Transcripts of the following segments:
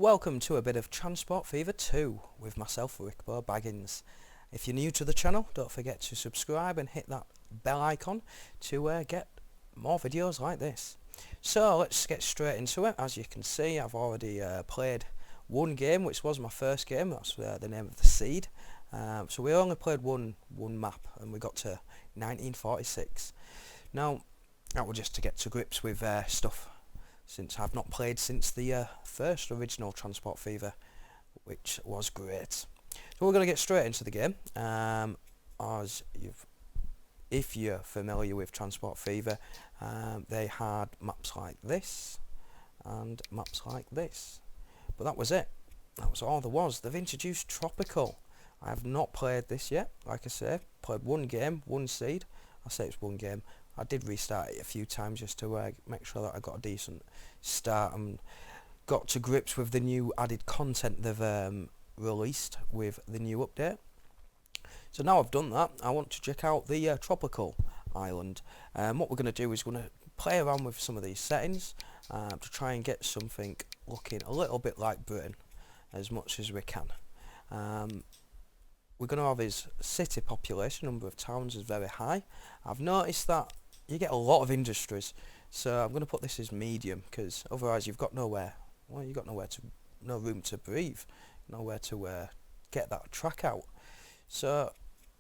Welcome to a bit of Transport Fever 2 with myself, RickboBaggins. If you're new to the channel, don't forget to subscribe and hit that bell icon to get more videos like this. So let's get straight into it. As you can see, I've already played one game, which was my first game. That's the name of the seed. So we only played one map, and we got to 1946. Now, that was just to get to grips with stuff, since I've not played since the first original Transport Fever, which was great. So we're going to get straight into the game. If you're familiar with Transport Fever, they had maps like this and maps like this, but that was it. That was all there was. They've introduced Tropical. I have not played this yet. Like I say, played one game, one seed. I say it's one game. I did restart it a few times just to make sure that I got a decent start and got to grips with the new added content they've released with the new update. So now I've done that, I want to check out the Tropical Island. What we're going to do is we're going to play around with some of these settings to try and get something looking a little bit like Britain as much as we can. We're going to have his city population, number of towns is very high. I've noticed that you get a lot of industries, so I'm going to put this as medium, because otherwise you've got nowhere. Well, you've got no room to breathe, nowhere to get that track out. So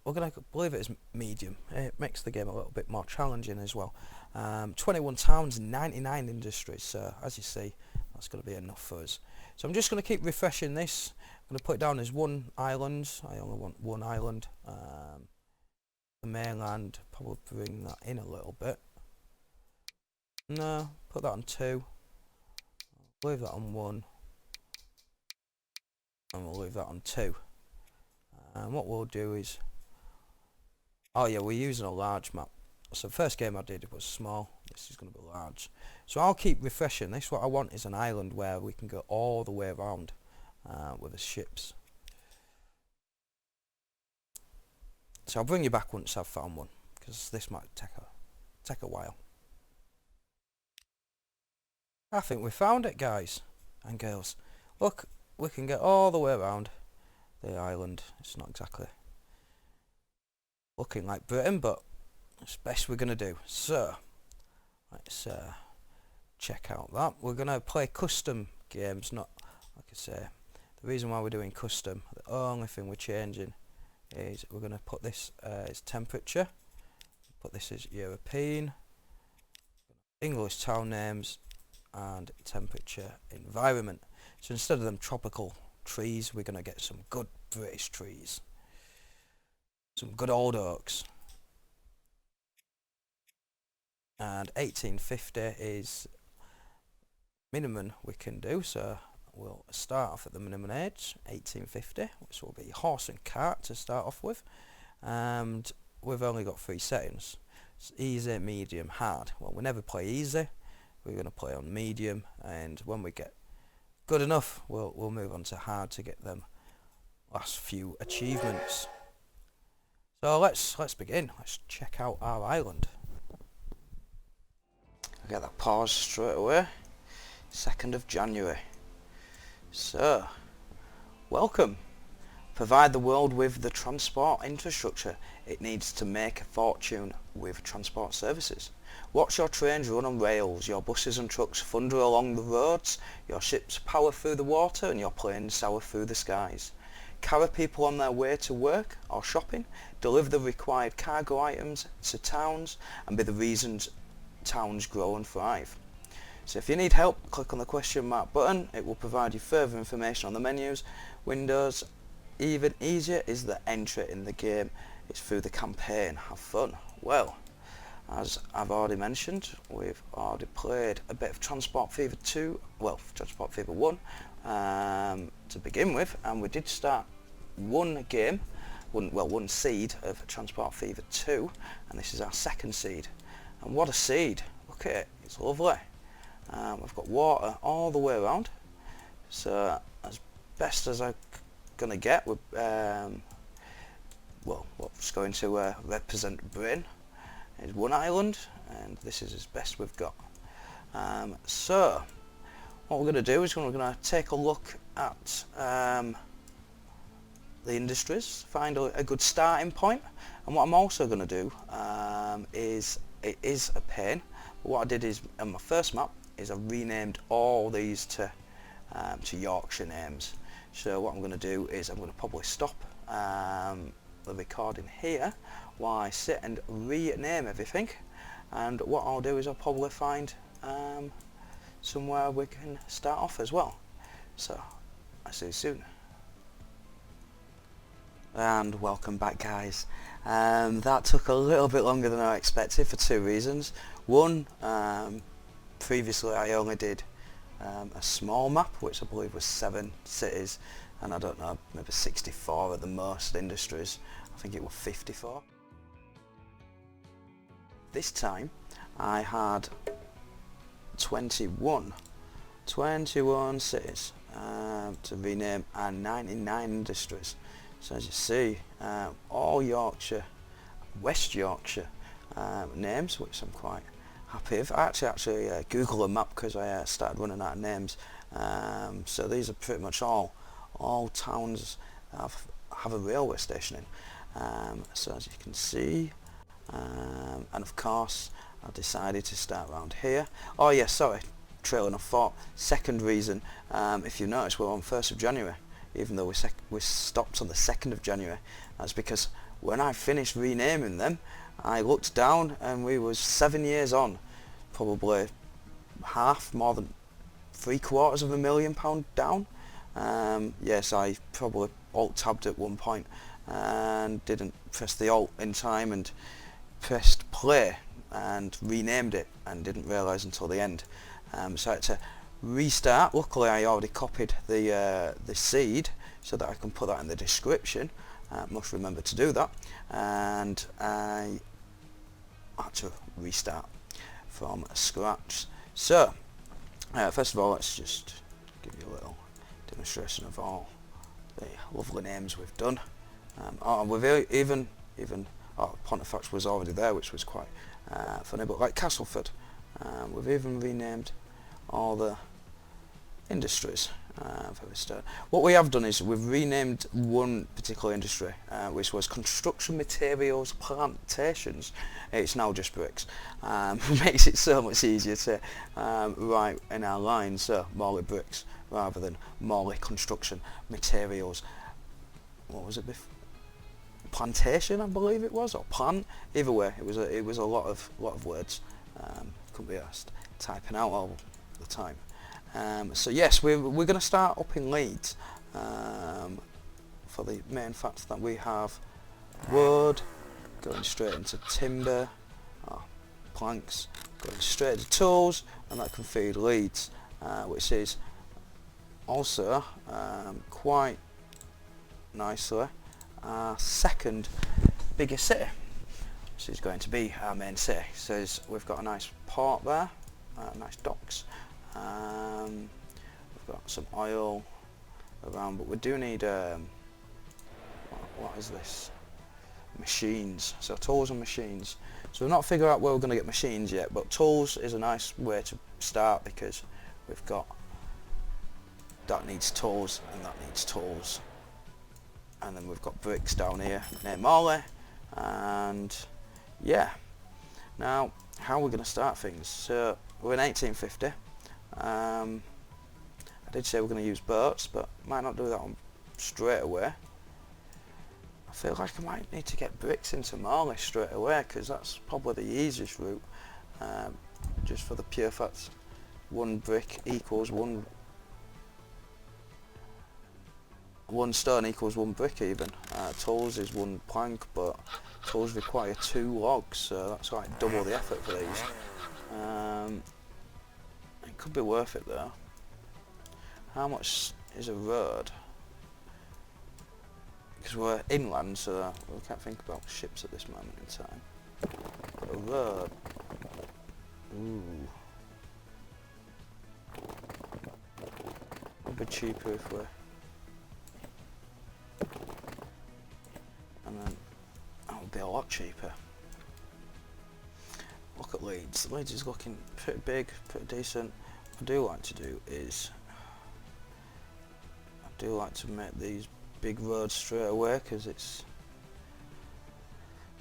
we're going to leave it as medium. It makes the game a little bit more challenging as well. 21 towns, 99 industries. So as you see, that's going to be enough for us. So I'm just going to keep refreshing this. I'm going to put it down as one island. I only want one island. The mainland, probably bring that in a little bit. No, put that on 2. Leave that on 1. And we'll leave that on 2. And what we'll do is, oh yeah, we're using a large map. So the first game I did was small. This is going to be large. So I'll keep refreshing this. What I want is an island where we can go all the way around with the ships. So I'll bring you back once I've found one, because this might take a while. I think we found it, guys and girls. Look, we can get all the way around the island. It's not exactly looking like Britain, but it's the best we're going to do. So let's check out that. We're going to play custom games, not, like I say, the reason why we're doing custom, the only thing we're changing is we're going to put this as temperature, put this as European, English town names, and temperature environment. So instead of them tropical trees, we're going to get some good British trees, some good old oaks. And 1850 is minimum we can do, so we'll start off at the minimum age, 1850, which will be horse and cart to start off with. And we've only got 3 settings. It's easy, medium, hard. Well, we never play easy. We're going to play on medium, and when we get good enough, we'll move on to hard to get them last few achievements. So let's begin. Let's check out our island. I get that pause straight away. 2nd of January. So, welcome. Provide the world with the transport infrastructure it needs to make a fortune with transport services. Watch your trains run on rails, your buses and trucks thunder along the roads, your ships power through the water and your planes soar through the skies. Carry people on their way to work or shopping, deliver the required cargo items to towns, and be the reasons towns grow and thrive. So if you need help, click on the question mark button. It will provide you further information on the menus, windows. Even easier is the entry in the game. It's through the campaign. Have fun. Well, as I've already mentioned, we've already played a bit of Transport Fever 2, well, Transport Fever 1 to begin with, and we did start one seed of Transport Fever 2, and this is our 2nd seed. And what a seed! Look at it, it's lovely. We've got water all the way around, so as best as I'm gonna get, we're just going to represent Britain. Is one island, and this is as best we've got. So what we're going to do is we're going to take a look at the industries, find a good starting point, and what I'm also going to do is, it is a pain, but what I did is on my first map is I renamed all these to Yorkshire names. So what I'm going to do is I'm going to probably stop the recording here while I sit and rename everything, and what I'll do is I'll probably find somewhere we can start off as well. So I'll see you soon. And welcome back, guys. That took a little bit longer than I expected for two reasons. One, previously I only did a small map, which I believe was 7 cities, and I don't know, maybe 64 at the most industries. I think it was 54. This time I had 21 cities to rename and 99 industries. So as you see, all Yorkshire, West Yorkshire names, which I'm quite happy with. I actually Googled a map because I started running out of names. So these are pretty much all towns have a railway station in. So as you can see, and of course I decided to start around here. Oh yeah, sorry, trailing of thought. Second reason, if you notice, we're on 1st of January. Even though we stopped on the 2nd of January. That's because when I finished renaming them, I looked down and we was 7 years on, probably more than £750,000 down. Yes, I probably alt-tabbed at one point and didn't press the alt in time and pressed play and renamed it and didn't realise until the end. So I had to restart. Luckily I already copied the seed so that I can put that in the description. Must remember to do that, and I had to restart from scratch. So first of all, let's just give you a little demonstration of all the lovely names we've done. We've even Pontefract was already there, which was quite funny, but like Castleford, we've even renamed all the industries for the start. What we have done is we've renamed one particular industry, which was construction materials plantations. It's now just bricks. Makes it so much easier to write in our lines. So Morley bricks rather than Morley construction materials. What was it before? Plantation, I believe it was, or plant. Either way, it was a lot of words. Couldn't be asked typing out all the time. So yes, we're going to start up in Leeds for the main fact that we have wood going straight into timber, planks going straight to tools, and that can feed Leeds, which is also quite nicely our second biggest city. This is going to be our main city. So we've got a nice port there, nice docks. We've got some oil around, but we do need what is this? Machines. So tools and machines. So we've not figured out where we're going to get machines yet, but tools is a nice way to start because we've got that needs tools and that needs tools, and then we've got bricks down here near Morley, and yeah. Now, how are we going to start things? So we're in 1850. I did say we're going to use boats, but might not do that on straight away. I feel like I might need to get bricks into Morley straight away because that's probably the easiest route, just for the pure fact one brick equals one stone equals one brick even. Tools is one plank, but tools require 2 logs, so that's like double the effort for these. It could be worth it though. How much is a road? Because we're inland, so we can't think about ships at this moment in time. But a road, ooh, would be cheaper if we're, and then that would be a lot cheaper. Look at Leeds. Leeds is looking pretty big, pretty decent. I do like to do is I do like to make these big roads straight away because it's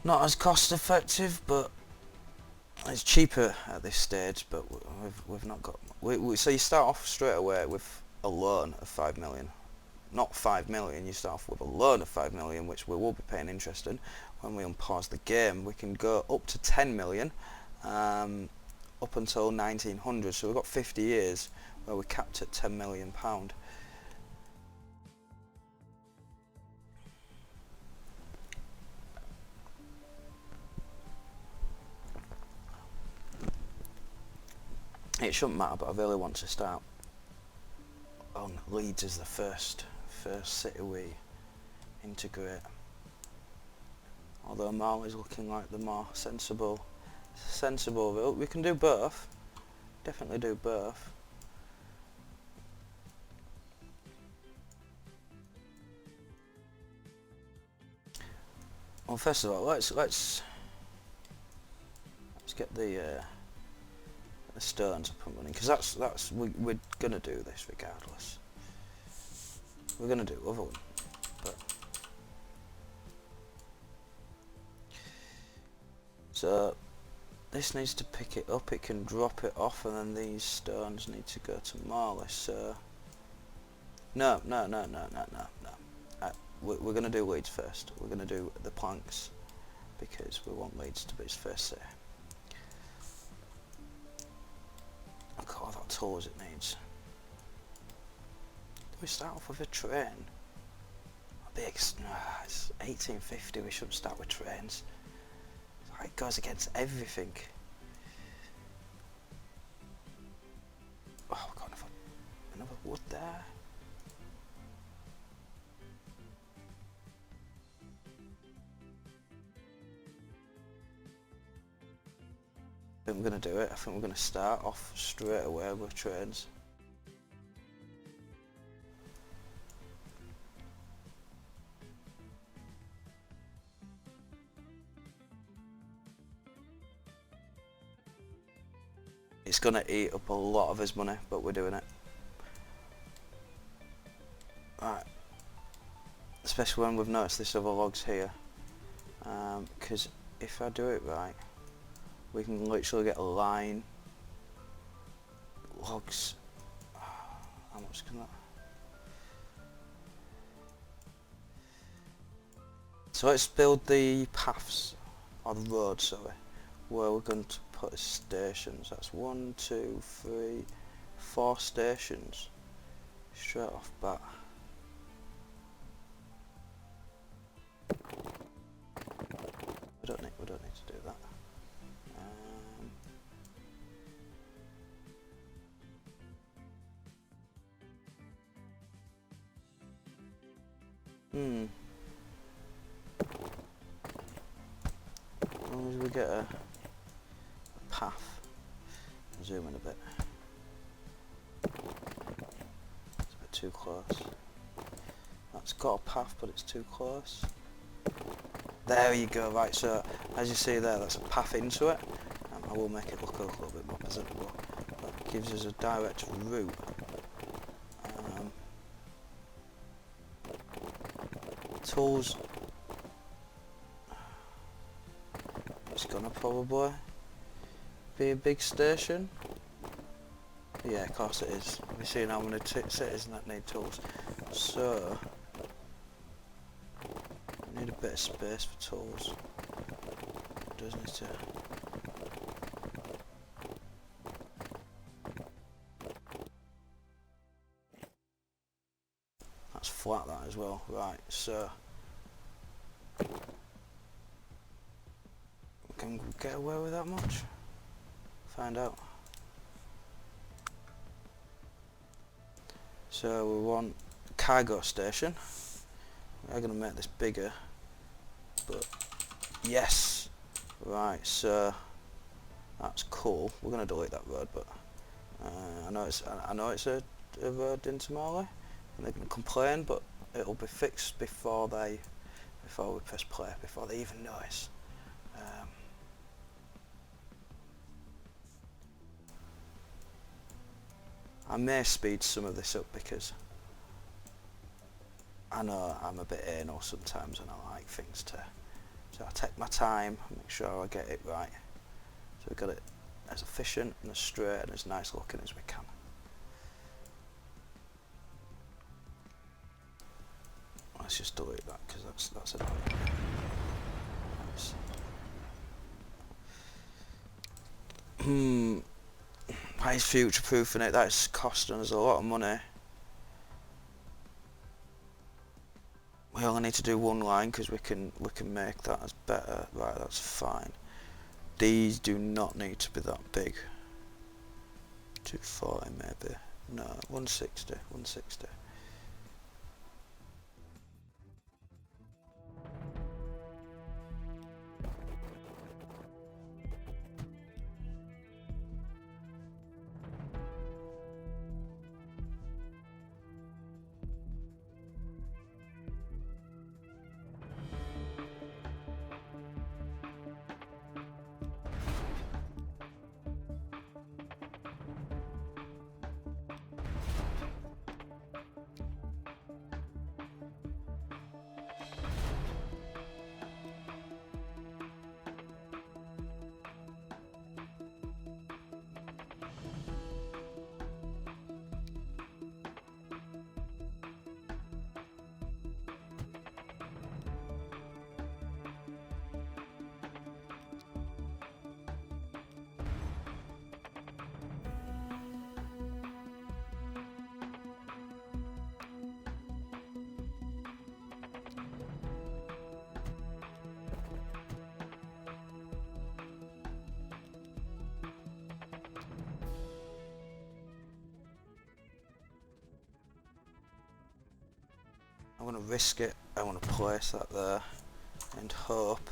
not as cost effective, but it's cheaper at this stage. But we've not got so you start off straight away with a loan of 5 million. Not 5 million, you start off with a loan of 5 million, which we will be paying interest in. When we unpause the game, we can go up to 10 million, up until 1900. So we've got 50 years where we're capped at 10 million pound. It shouldn't matter, but I really want to start on Leeds as the first city we integrate. Although Marley's looking like the more sensible route. We can do both. Definitely do both. Well, first of all, let's get the stones up and running, because we're gonna do this regardless. We're gonna do other one, but so this needs to pick it up. It can drop it off, and then these stones need to go to Marley. So no. We're gonna do Leeds first. We're gonna do the planks because we want Leeds to be his first city. Look at all that tools it needs. Do we start off with a train? It's 1850, we shouldn't start with trains. It goes against everything. Oh, we've got another wood there. I think we're going to do it. I think we're going to start off straight away with trains. It's going to eat up a lot of his money, but we're doing it. Right. Especially when we've noticed this other log's here. Because if I do it right, we can literally get a line. Logs. How much can that? So let's build the paths, or the road, sorry, where we're going to put stations. That's 1, 2, 3, 4 stations straight off bat. We don't need to do that. As long as we get a path. Zoom in a bit. It's a bit too close. That's got a path, but it's too close. There you go. Right, so as you see there, that's a path into it. I will make it look a little bit more presentable. That gives us a direct route. Tools. It's gonna probably be a big station. Yeah, of course it is. We've seen how many cities that need tools. So we need a bit of space for tools. It does need to. That's flat, that as well. Right, so can we get away with that much? Find out. So we want cargo station. We're going to make this bigger, but yes. Right, so that's cool. We're going to delete that road, but I know it's a road into Marley, and they're going to complain, but it'll be fixed before we press play, before they even notice. I may speed some of this up because I know I'm a bit anal sometimes and I like things to, so I take my time, make sure I get it right. So we've got it as efficient and as straight and as nice looking as we can. Let's just delete that because that's annoying. Nice. That is future-proofing it. That is costing us a lot of money. We only need to do one line because we can make that as better. Right, that's fine. These do not need to be that big. 240 maybe. No, 160. 160. I want to risk it. I want to place that there and hope,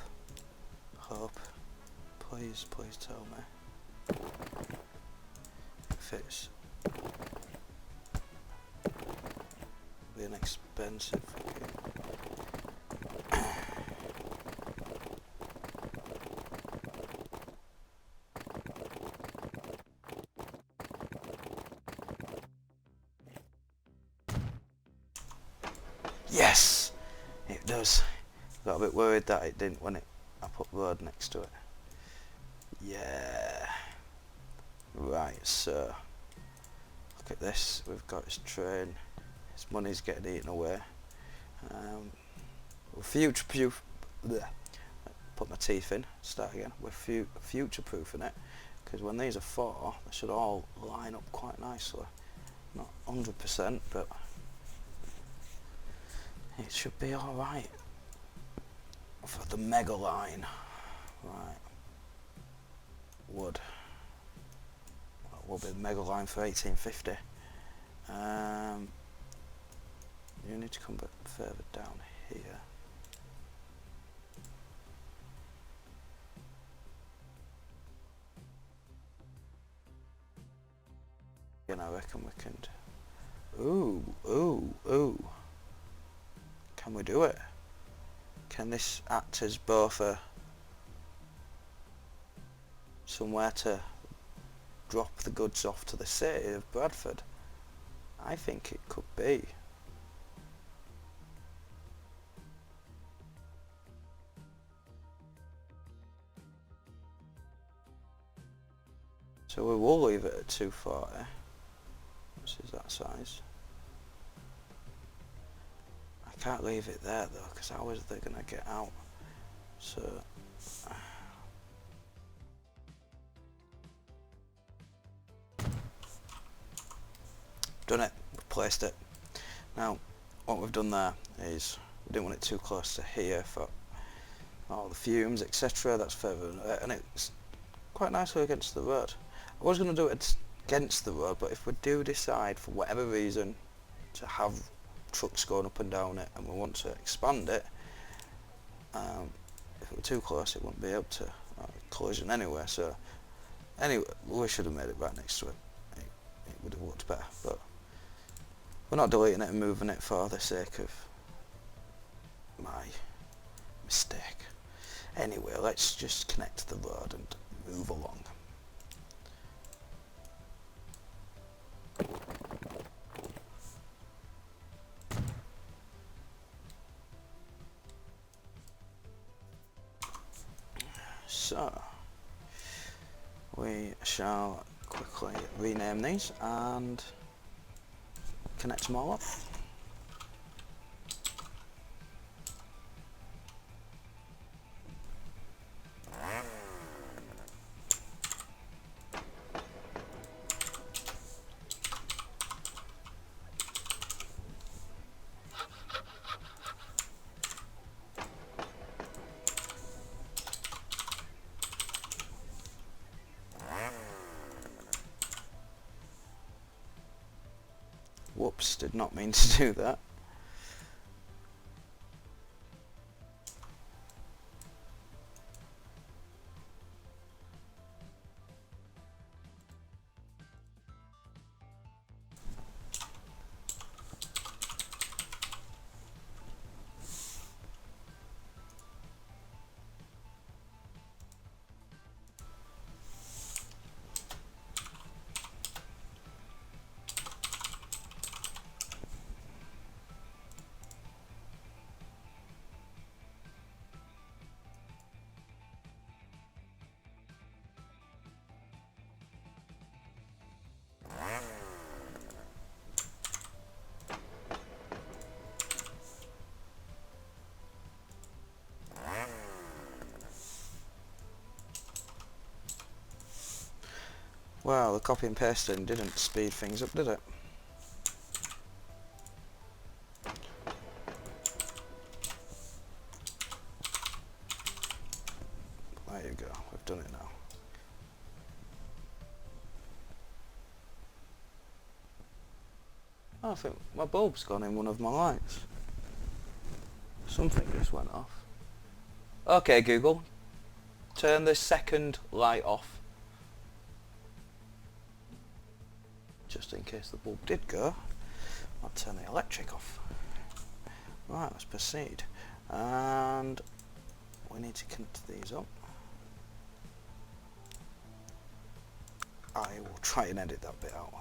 please tell me if it's be an expensive Yes! It does. Got a bit worried that it didn't when I put road next to it. Yeah. Right, so look at this. We've got his train. His money's getting eaten away. We're future-proof. Put my teeth in. Start again. We're future-proofing it because when these are 4, they should all line up quite nicely. Not 100%, but it should be alright for the mega line. Right. Wood. Well, will be the mega line for 1850. You need to come back further down here. And I reckon we can. Ooh. Can we do it? Can this act as both a somewhere to drop the goods off to the city of Bradford? I think it could be. So we will leave it at 240. This is that size. I can't leave it there though, because how is they gonna get out? So done it. We've placed it. Now, what we've done there is we didn't want it too close to here for all the fumes, etc. That's further, and it's quite nicely against the road. I was going to do it against the road, but if we do decide for whatever reason to have trucks going up and down it and we want to expand it, if it were too close it wouldn't be able to collision anyway. So anyway, we should have made it right next to it. It would have looked better, but we're not deleting it and moving it for the sake of my mistake. Anyway, let's just connect the road and move along. so we shall quickly rename these and connect them all up. Whoops, did not mean to do that. Well, the copy and pasting didn't speed things up, did it? There you go, we've done it now. Oh, I think my bulb's gone in one of my lights. Something just went off. Okay, Google, turn the second light off. Just in case the bulb did go, I'll turn the electric off. Right, let's proceed. And we need to connect these up. I will try and edit that bit out.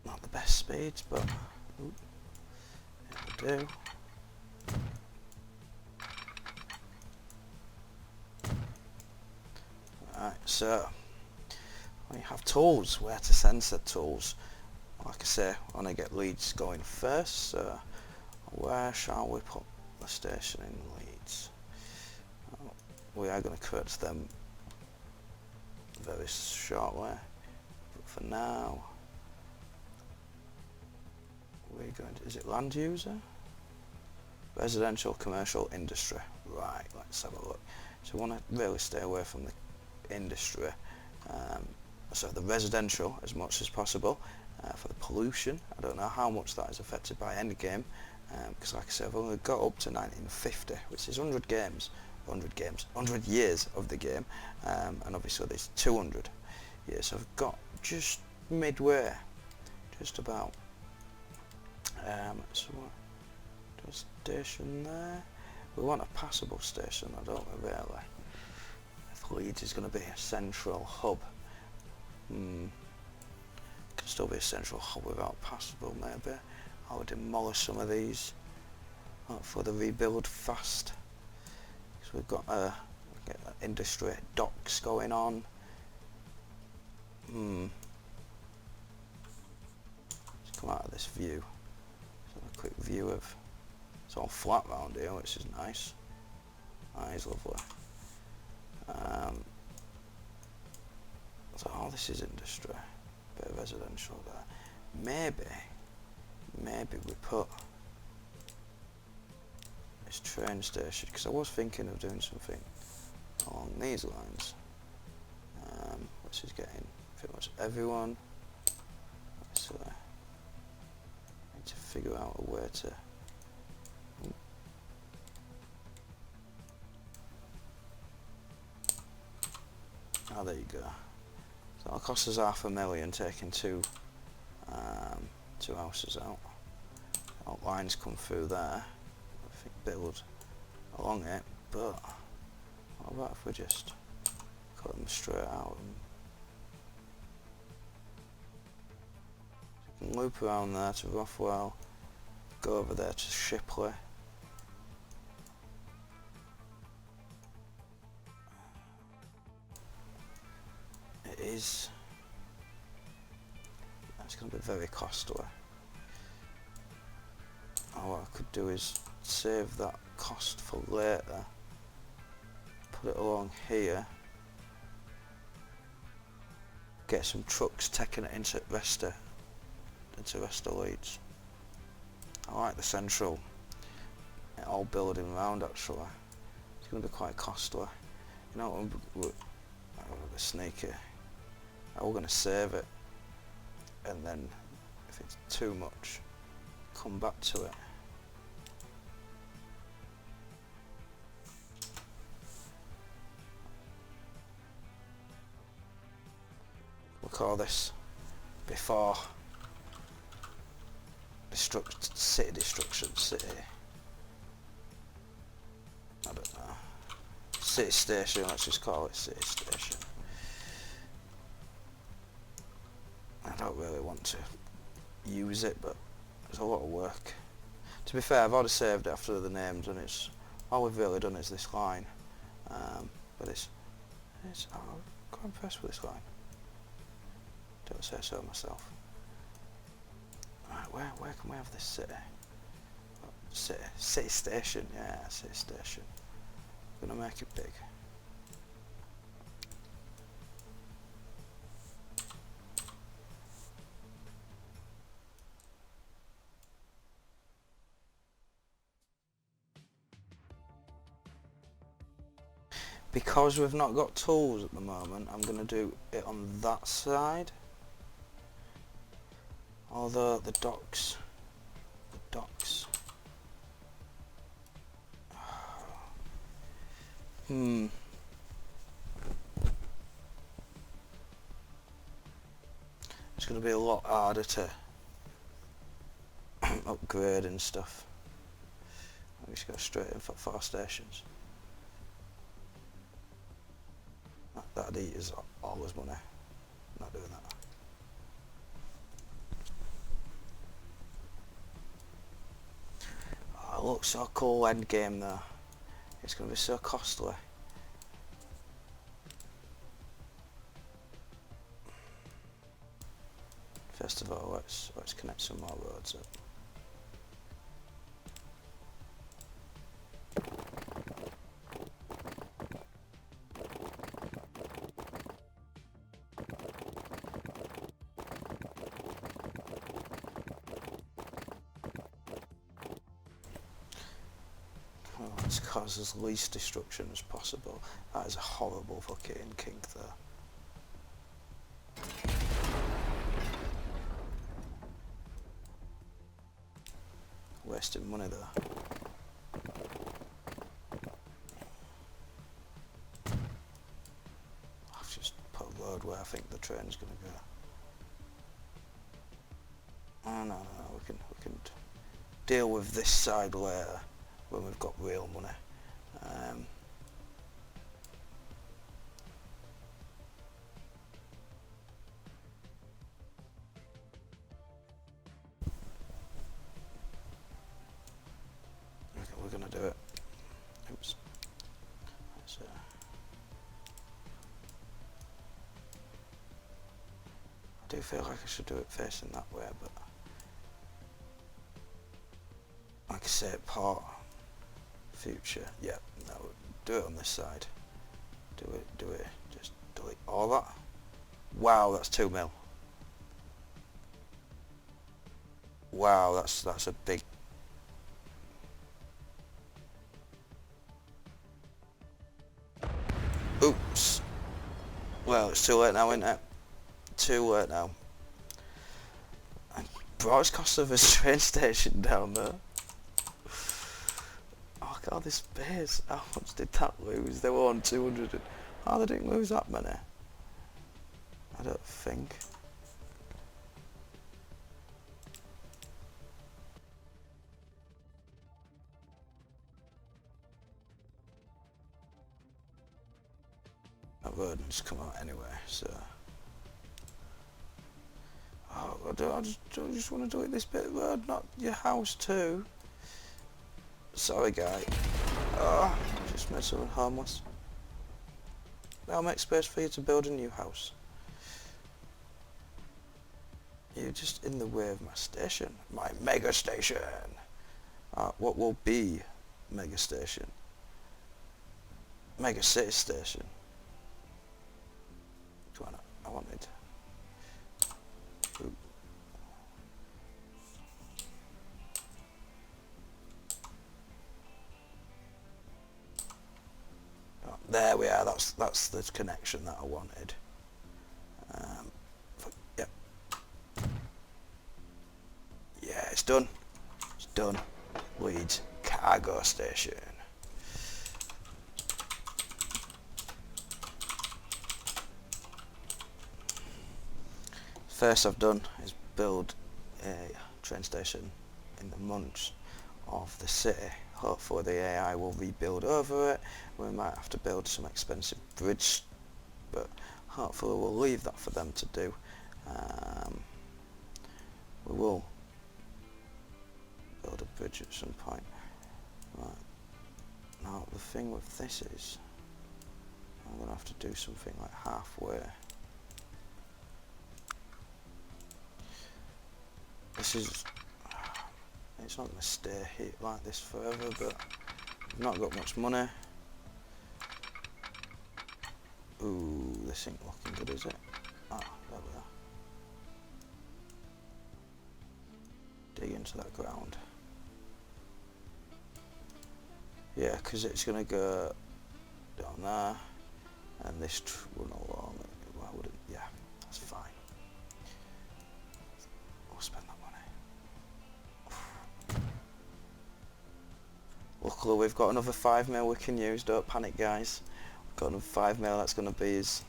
Not the best speeds, but it will do. Right, so we have tools, where to sensor tools. Like I say, I want to get leads going first, so where shall we put the station in leads? We are going to create them very shortly, but for now we're going to, is it land user? Residential, commercial, industry. Right, let's have a look. So we want to really stay away from the industry, so the residential as much as possible. For the pollution, I don't know how much that is affected by endgame, because like I said, I've only got up to 1950, which is 100 years of the game, and obviously there's 200 years, so I've got just midway, just about. So do a station there. We want a passable station, I don't we, really? If Leeds is going to be a central hub, can still be a central hub without passable, maybe. I would demolish some of these for the rebuild fast, because we've got industry docks going on. Let's come out of this view. So a quick view of, it's all flat round here, which is nice. That is lovely. So all this is industry, bit of residential there. Maybe we put this train station, because I was thinking of doing something along these lines, which is getting pretty much everyone. So I need to figure out a way to. Oh, there you go. So that'll cost us $500,000 taking two houses out. All lines come through there. I think build along it, but what about if we just cut them straight out and loop around there to Rothwell, go over there to Shipley. It is. It's going to be very costly. What I could do is save that cost for later. Put it along here. Get some trucks taking it into Leicester Leeds. I like the central. All building around actually. It's going to be quite costly. You know, we're sneaky. We're going to save it, and then if it's too much, come back to it. We'll call this before city destruction. City. I don't know. City station. Let's just call it city station. I don't really want to use it, but there's a lot of work. To be fair, I've already saved it after the names, and it's all we've really done is this line. But it's I'm quite impressed with this line. Don't say so myself. Right, where can we have this city? City station, yeah, city station. Gonna make it big. Because we've not got tools at the moment, I'm going to do it on that side. Although the docks. It's going to be a lot harder to upgrade and stuff. We just go straight in for 4 stations. That'd eat us all his money. Not doing that. Oh, it looks so cool end game though. It's going to be so costly. First of all, let's connect some more roads up. Let's cause as least destruction as possible. That is a horrible fucking kink there. Wasting money there. I've just put a road where I think the train's going to go. Oh no, we can deal with this side later when we've got real money. We're gonna do it. Oops. I do feel like I should do it facing that way, but like I say, part future. Yeah, no, do it on this side. Do it. Just delete all that. Wow, that's 2 mil. Wow, that's a big. Oops. Well, it's too late now, isn't it? Too late now. I brought its cost of a train station down there. Oh, look at all this space. How much did that lose? They were on 200. Oh, they didn't lose that many. I don't think. That road has come out anyway, so. Oh, I just want to do it this bit of the road, not your house too. Sorry, guy. Oh, just made someone harmless. I'll make space for you to build a new house. You're just in the way of my station. My mega station. What will be mega station? Mega city station. I wanted. Ooh. Oh, there we are. That's the connection that I wanted. Yep. Yeah, it's done. It's done. Leeds cargo station. First I've done is build a train station in the munch of the city. Hopefully the AI will rebuild over it. We might have to build some expensive bridge, but hopefully we'll leave that for them to do. We will build a bridge at some point. Right. Now the thing with this is I'm going to have to do something like halfway. It's not going to stay here like this forever, but I've not got much money. Ooh, this ain't looking good, is it? Ah, there we are. Dig into that ground. Yeah, because it's going to go down there, and this run along. Why would it? Yeah, that's fine. We'll spend that money. Luckily we've got another 5 mil we can use, don't panic guys. We've got another 5 mil, that's going to be his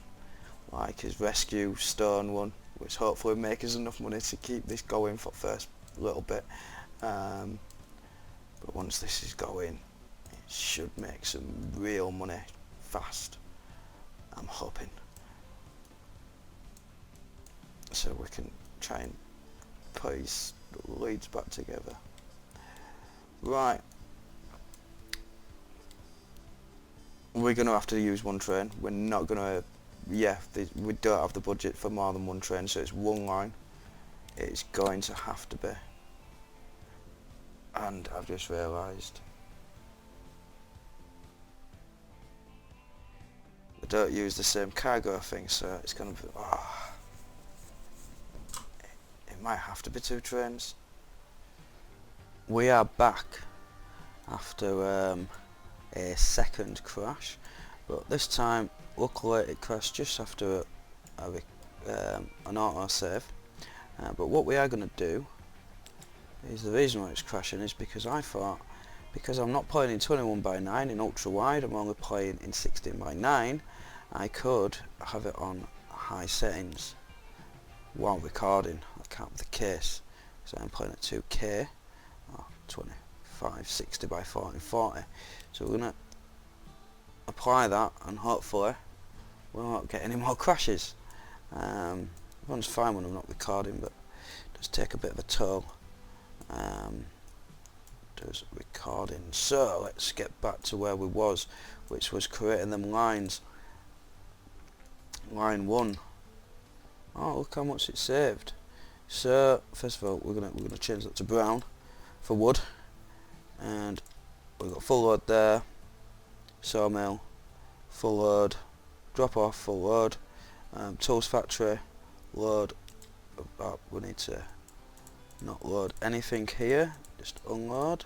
rescue stone one, which hopefully will make us enough money to keep this going for the first little bit. But once this is going, it should make some real money fast, I'm hoping. So we can try and put his leads back together. Right. We're going to have to use one train. We're not going to... Yeah, we don't have the budget for more than one train, so it's one line. It's going to have to be. And I've just realised we don't use the same cargo thing, so it's going to be... Oh, it might have to be 2 trains. We are back after a second crash, but this time luckily it crashed just after an autosave. But what we are going to do is, the reason why it's crashing is because I thought, because I'm not playing in 21:9 in ultra wide, I'm only playing in 16:9, I could have it on high settings while recording. That can't be the case, so I'm playing at 2K, 25, 60 by 40, 40. So we're going to apply that, and hopefully we won't get any more crashes. Everyone's fine when I'm not recording, but it does take a bit of a toll. Does recording. So let's get back to where we was, which was creating them lines. Line 1. Oh, look how much it saved. So first of all, we're gonna change that to brown for wood, and we've got full load there, sawmill, full load, drop off, full load, tools factory, load. We need to not load anything here, just unload.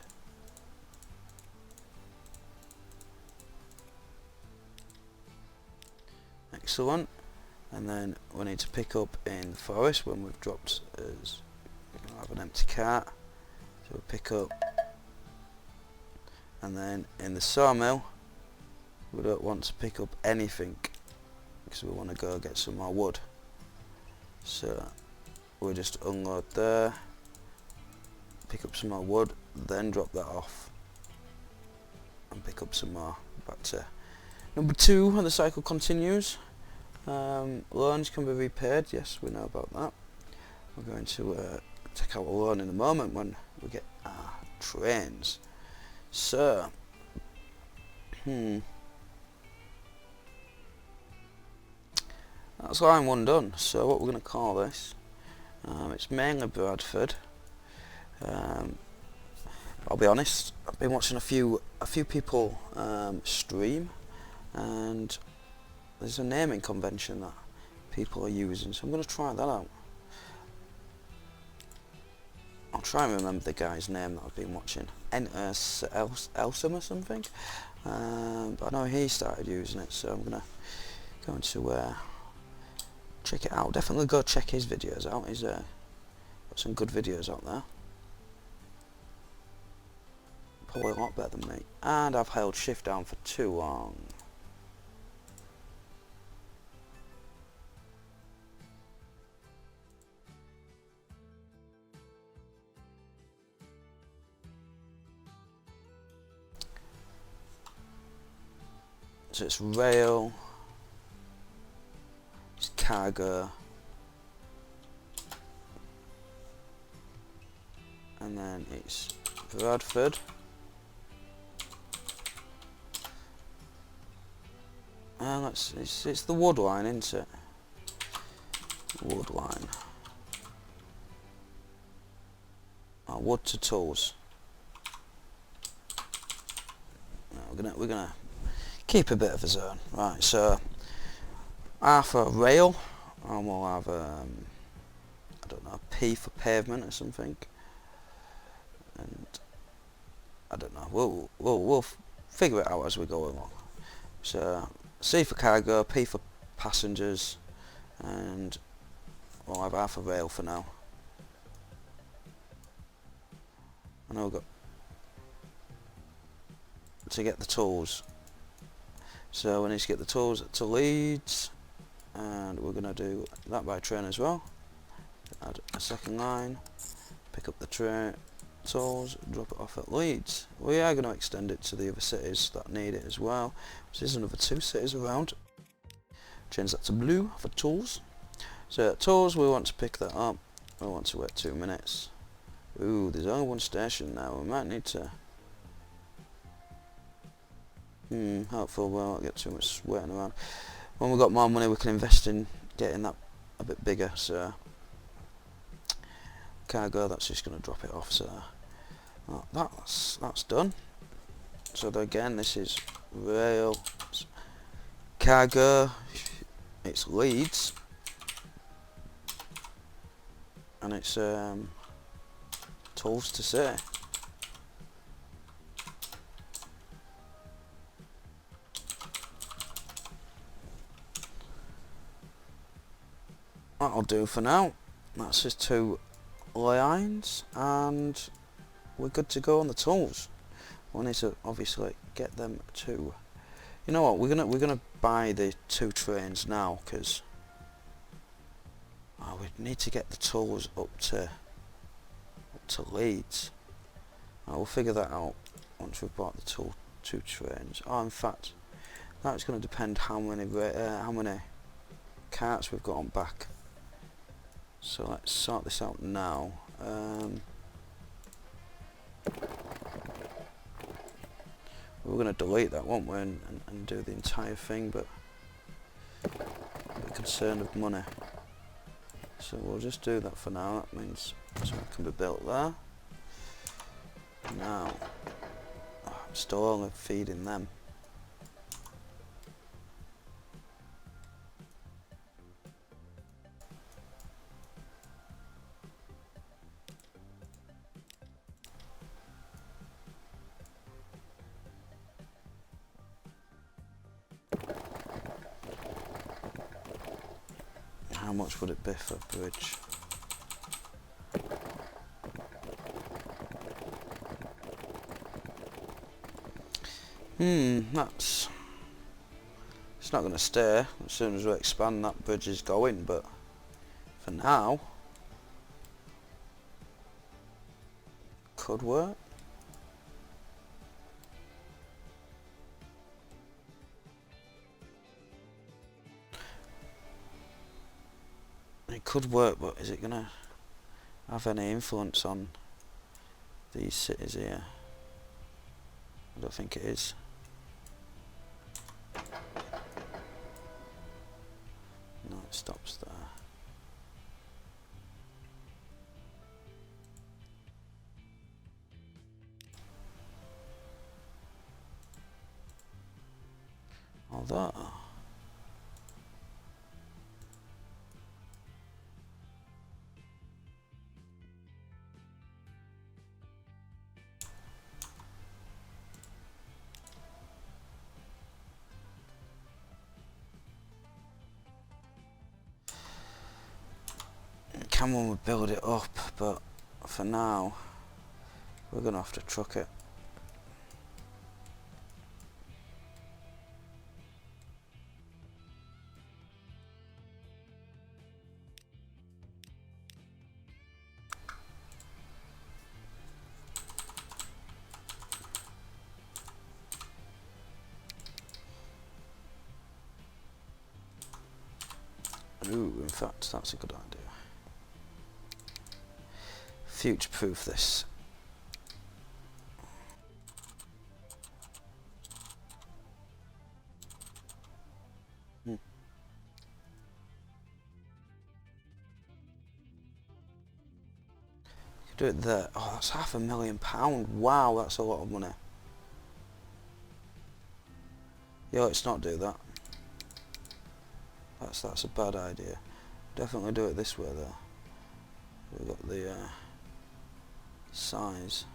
Excellent. And then we need to pick up in the forest when we've dropped, as we're going to have an empty cart, so we'll pick up. And then in the sawmill we don't want to pick up anything because we want to go get some more wood, so we'll just unload there, pick up some more wood, then drop that off and pick up some more. Back to number 2, and the cycle continues. Loans can be repaid, yes, we know about that. we're going to take out a loan in a moment when we get our trains. So, that's line 1 done. So what we're going to call this, it's mainly Bradford. I'll be honest, I've been watching a few people stream, and there's a naming convention that people are using, so I'm going to try that out. I'll try and remember the guy's name that I've been watching. Elsum or something. But I know he started using it, so I'm going to check it out. Definitely go check his videos out. He's got some good videos out there. Probably a lot better than me. And I've held shift down for too long. So it's rail, it's cargo, and then it's Bradford, and it's the wood line, isn't it? Wood line. Oh, wood to tools. No, we're gonna keep a bit of a zone, right? So half a rail, and we'll have I don't know, P for pavement or something, and I don't know. We'll figure it out as we go along. So C for cargo, P for passengers, and we'll have half a rail for now. And I've got to get the tools. So we need to get the tools to Leeds, and we're going to do that by train as well. Add a second line, pick up the train tools, drop it off at Leeds. We are going to extend it to the other cities that need it as well. There's another 2 cities around. Change that to blue for tools. So tools, we want to pick that up. We want to wait 2 minutes. Ooh, there's only 1 station now. We might need to hopefully we won't get too much waiting around. When we've got more money, we can invest in getting that a bit bigger. So cargo, that's just going to drop it off. So that's done. So again, this is rail, cargo, it's Leeds, and it's tools to say. That'll do for now. That's just 2 lines, and we're good to go on the tools. We need to obviously get them to. You know what? We're gonna buy the 2 trains now, because we need to get the tools up to Leeds. We'll figure that out once we've bought the 2 trains. Oh, in fact, that's going to depend how many carts we've got on back. So let's sort this out now. We're going to delete that, won't we, and do the entire thing, but we're concerned of money. So we'll just do that for now. That means something can be built there. Now, I'm still only feeding them. How much would it be for a bridge? It's not going to stay. As soon as we expand, that bridge is going, but for now, could work. It could work, but is it gonna? have any influence on these cities here. I don't think it is. No, it stops there. Although can when we build it up, but for now we're gonna have to truck it. Ooh, in fact, that's a good idea. Future-proof this. Do it there. Oh, that's £500,000. Wow, that's a lot of money. Yeah, let's not do that. That's a bad idea. Definitely do it this way though. We've got the size.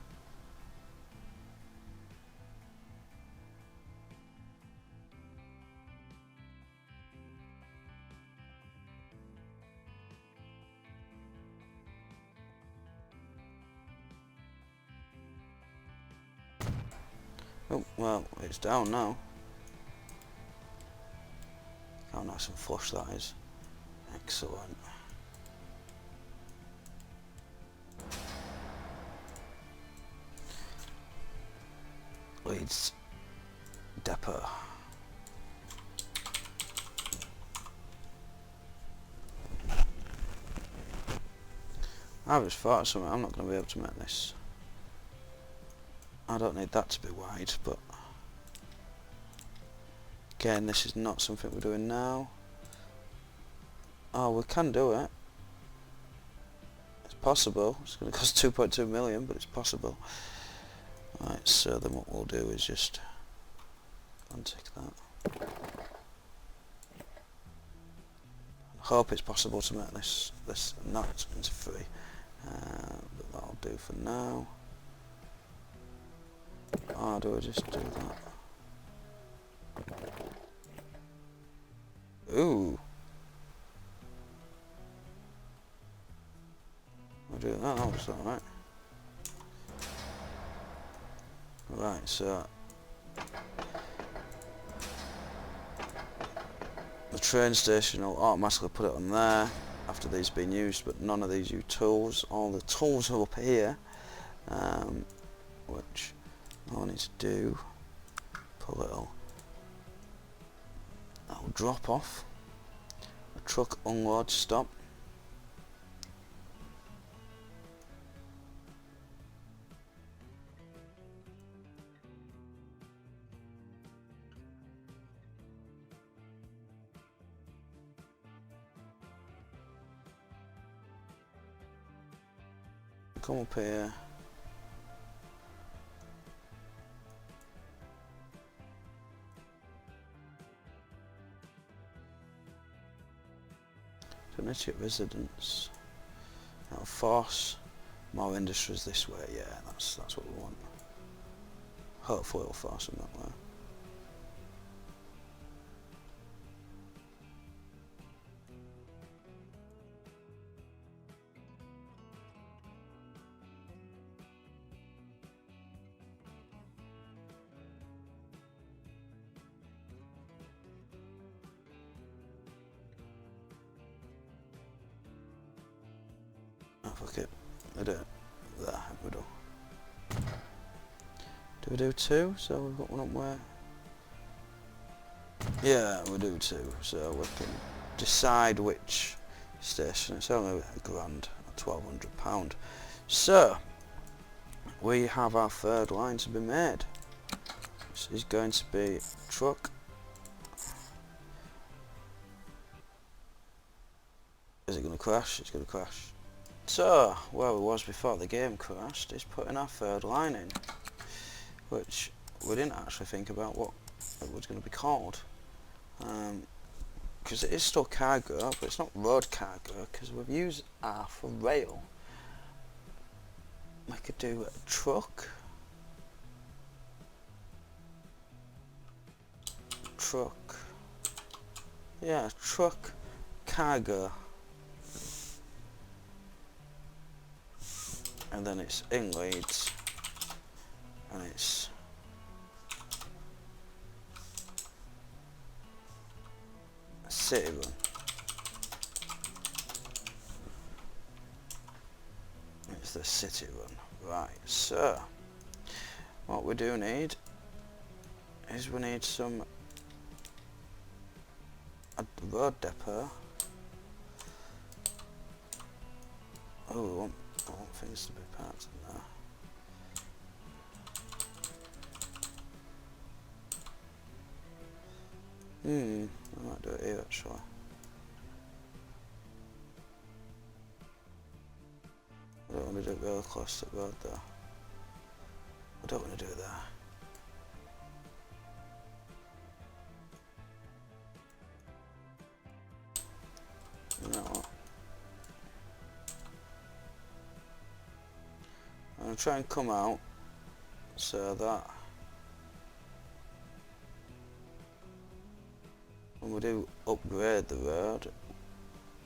Oh, well, it's down now. How nice and flush that is. Excellent. Leeds depot. I just thought of something. I'm not going to be able to make this. I don't need that to be wide, but again, this is not something we're doing now. Oh, we can do it. It's possible. It's going to cost 2.2 million, but it's possible. Right, so then what we'll do is just untick that. I hope it's possible to make this not into free, but that'll do for now. Oh, do I just do that? Ooh. I'll do that, that looks alright. Right, so the train station will automatically put it on there after these been used, but none of these use tools. All the tools are up here, which all I need to do, put a little, that will drop off, a truck unload stop. Come up here. Domestic residents. That'll force more industries this way. Yeah, that's what we want. Hopefully it'll force them that way. Fuck it, I do it there, we do. Do we do two? So we've got one up where? Yeah, we do two, so we can decide which station. It's only £1,000, £1,200. So we have our third line to be made. This is going to be truck. Is it going to crash? It's going to crash. So, where we was before the game crashed is putting our third line in, which we didn't actually think about what it was going to be called. Because it is still cargo, but it's not road cargo, because we've used R for rail. We could do a truck. Yeah, truck, cargo. And then it's in Leeds, and it's a city run. It's the city run, right? So what we do need is we need some a road depot. Oh, I want things to be parts in there. I might do it here actually. I don't want to do it really close to the road though. I don't want to do it there. You know what? I'm going to try and come out so that when we do upgrade the road,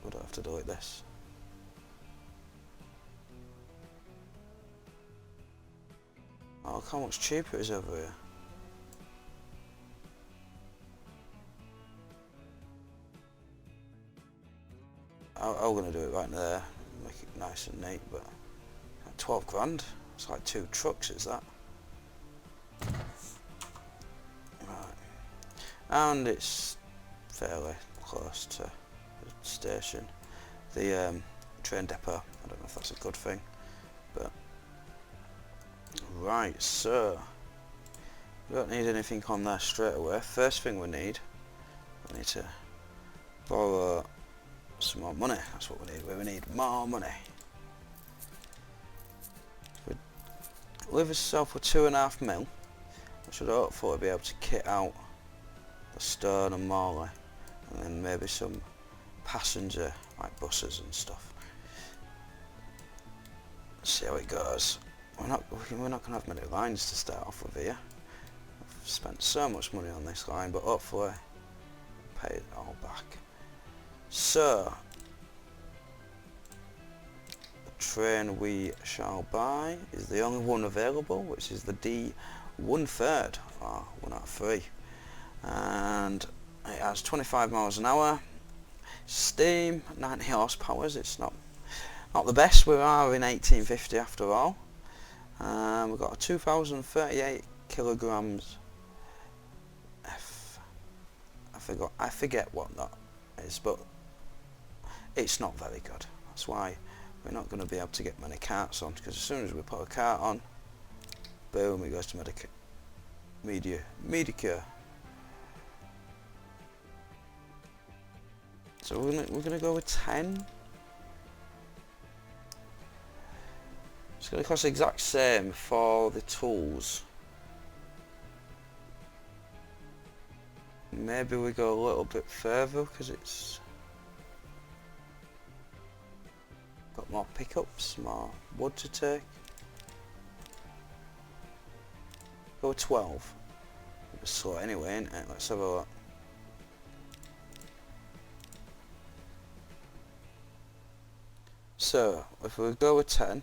we don't have to do like this. Oh, look how much cheaper it is over here. I'm going to do it right there, make it nice and neat, but 12 grand, it's like 2 trucks, is that? Right. And it's fairly close to the station. The train depot, I don't know if that's a good thing, but right, so we don't need anything on there straight away. First thing we need to borrow some more money. That's what we need. We need more money. We leave ourselves with 2.5 mil. I should hopefully be able to kit out the Stone and Morley, and then maybe some passenger like buses and stuff. See how it goes. We're not going to have many lines to start off with here. I've spent so much money on this line, but hopefully pay it all back. So the train we shall buy is the only one available, which is the D1/3, or 1 out of 3, and it has 25 miles an hour, steam, 90 horsepower. It's not the best. We are in 1850 after all. We've got a 2038 kilograms. I forget what that is, but it's not very good. That's why we're not going to be able to get many carts on, because as soon as we put a cart on, boom, it goes to Medicare. So we're gonna go with 10. It's going to cost the exact same for the tools. Maybe we go a little bit further because it's got more pickups, more wood to take. Go with 12. It's slow anyway, isn't it? Let's have a look. So if we go with 10,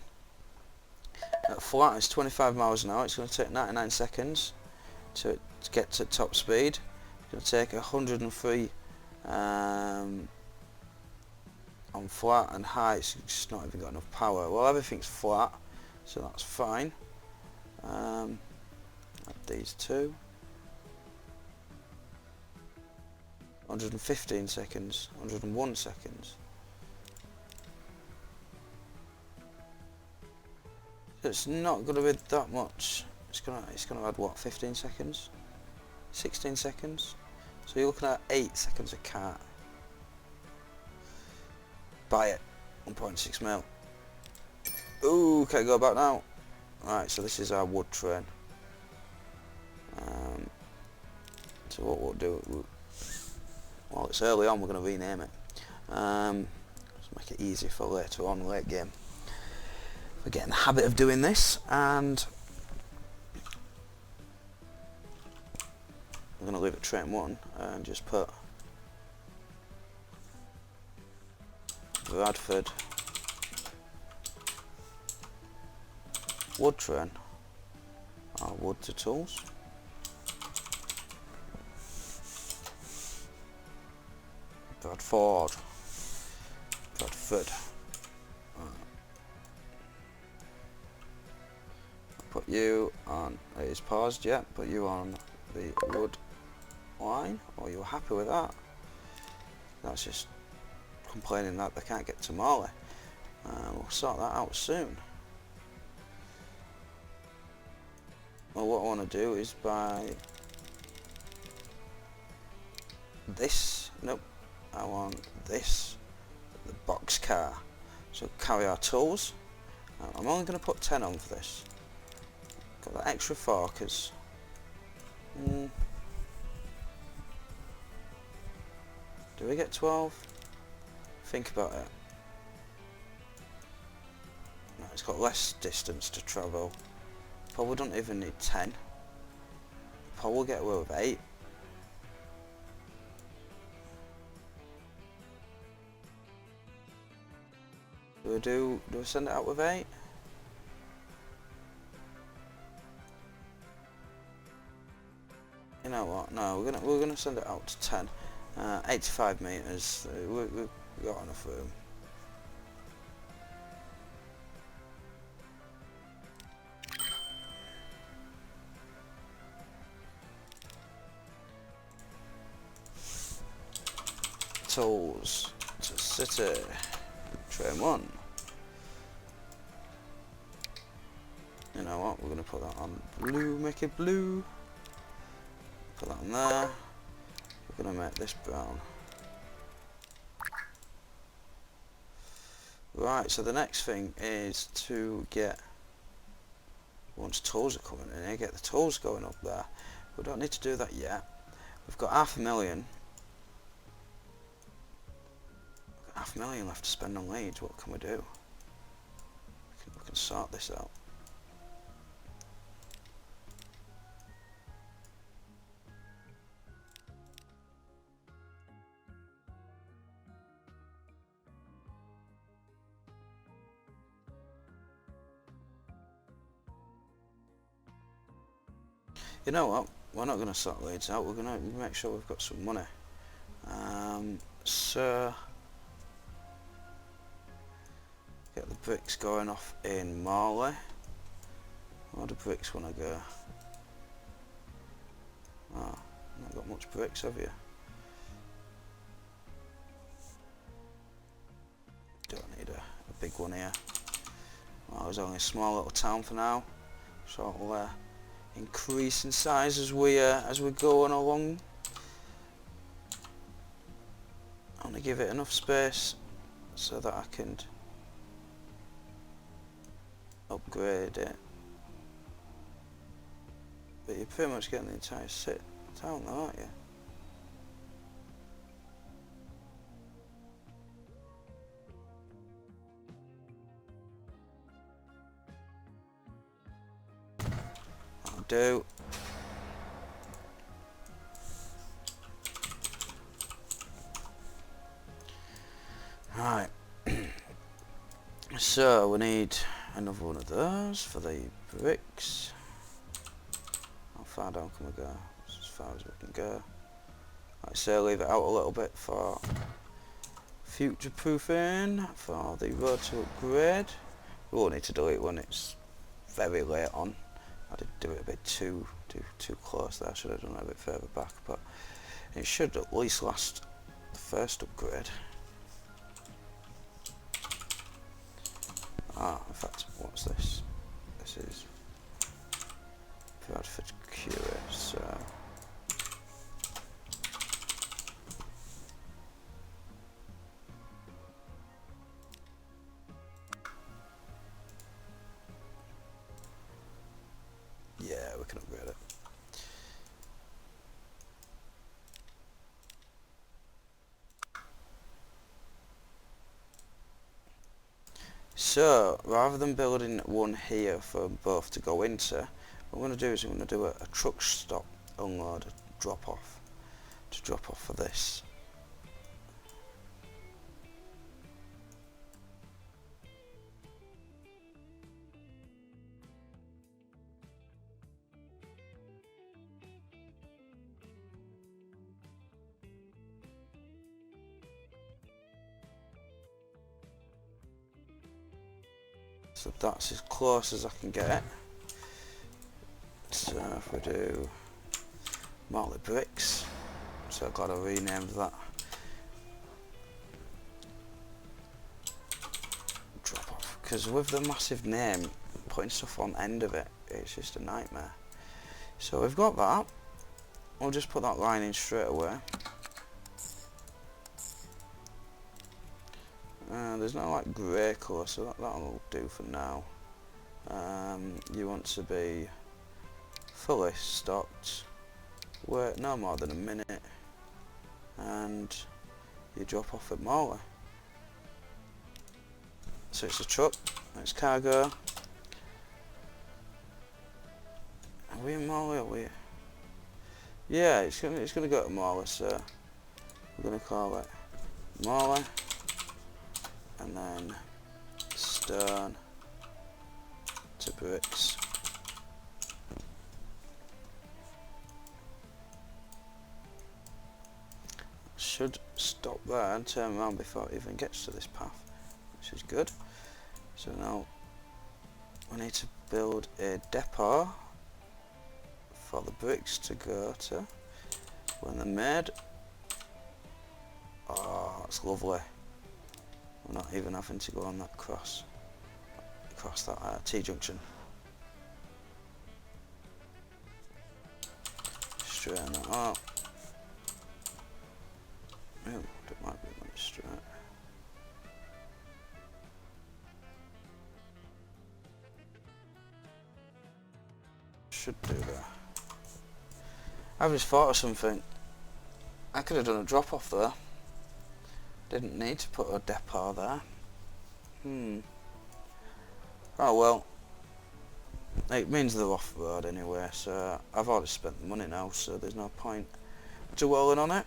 at flat it's 25 miles an hour. It's going to take 99 seconds to get to top speed. It's going to take 103 on flat, and high it's just not even got enough power. Well, everything's flat, so that's fine. Add these two. 115 seconds, 101 seconds. It's not going to be that much. It's gonna add what, 15 seconds, 16 seconds. So you're looking at 8 seconds a cart. Buy it, 1.6 mil. Ooh, can I go back now? Right, so this is our wood train. So what we'll do, well, it's early on, we're going to rename it. Let's make it easy for later on, late game. We're getting the habit of doing this, and I'm going to leave it train 1 and just put Bradford wood train, our wood to tools. Bradford. Put you on, it is paused, yeah, put you on the wood line. Are you happy with that? That's just complaining that they can't get to Marley. We'll sort that out soon. Well, what I want to do is buy this. Nope, I want this, the box car. So carry our tools. I'm only going to put 10 on for this. Got that extra 4 because do we get 12? Think about it. No, it's got less distance to travel. Probably don't even need 10. Probably get away with 8. Do we send it out with 8? You know what? No, we're gonna send it out to 10. 85 meters. We've got enough room. Tools to city. Train 1. You know what? We're gonna put that on blue. Make it blue. Put that on there. We're gonna make this brown. Right, so the next thing is to get, once tools are coming in here, get the tools going up there. We don't need to do that yet. We've got $500,000. We've got $500,000 left to spend on leads. What can we do? We can sort this out. You know what? We're not going to sort leads out. We're going to make sure we've got some money. So get the bricks going off in Marley. Where do bricks want to go? Oh, not got much bricks, have you? Don't need a big one here. Well, it's only a small little town for now, so I'll increase in size as we're going along. I want to give it enough space so that I can upgrade it. But you're pretty much getting the entire town though, aren't you? I'll do. Right. So we need another one of those for the bricks. How far down can we go? As far as we can go. Like I say, leave it out a little bit for future proofing for the road to upgrade. We won't need to delete when it's very late on. I did do it a bit too close there. I should have done it a bit further back, but it should at least last the first upgrade. Ah, in fact, what's this? So rather than building one here for both to go into, what I'm going to do is I'm going to do a truck stop unload, a drop off, to drop off for this. So that's as close as I can get. So if we do Marley bricks, so I've got to rename that. Drop off, because with the massive name, putting stuff on the end of it, it's just a nightmare. So we've got that. We'll just put that line in straight away. There's no like grey colour, so that'll do for now. You want to be fully stocked, wait no more than a minute, and you drop off at Morley. So it's a truck, it's cargo. Are we in Morley? Are we? Yeah, it's gonna go to Morley, so we're gonna call it Morley, and then stone to bricks. Should stop there and turn around before it even gets to this path, which is good. So now we need to build a depot for the bricks to go to when they're made. Oh, that's lovely. We're not even having to go on that across that T-junction. Straighten that up. Oh, that might be a little straight. Should do that. I've just thought of something. I could have done a drop off there. Didn't need to put a depot there. Oh well. It means they're off road anyway, so I've already spent the money now, so there's no point dwelling on it.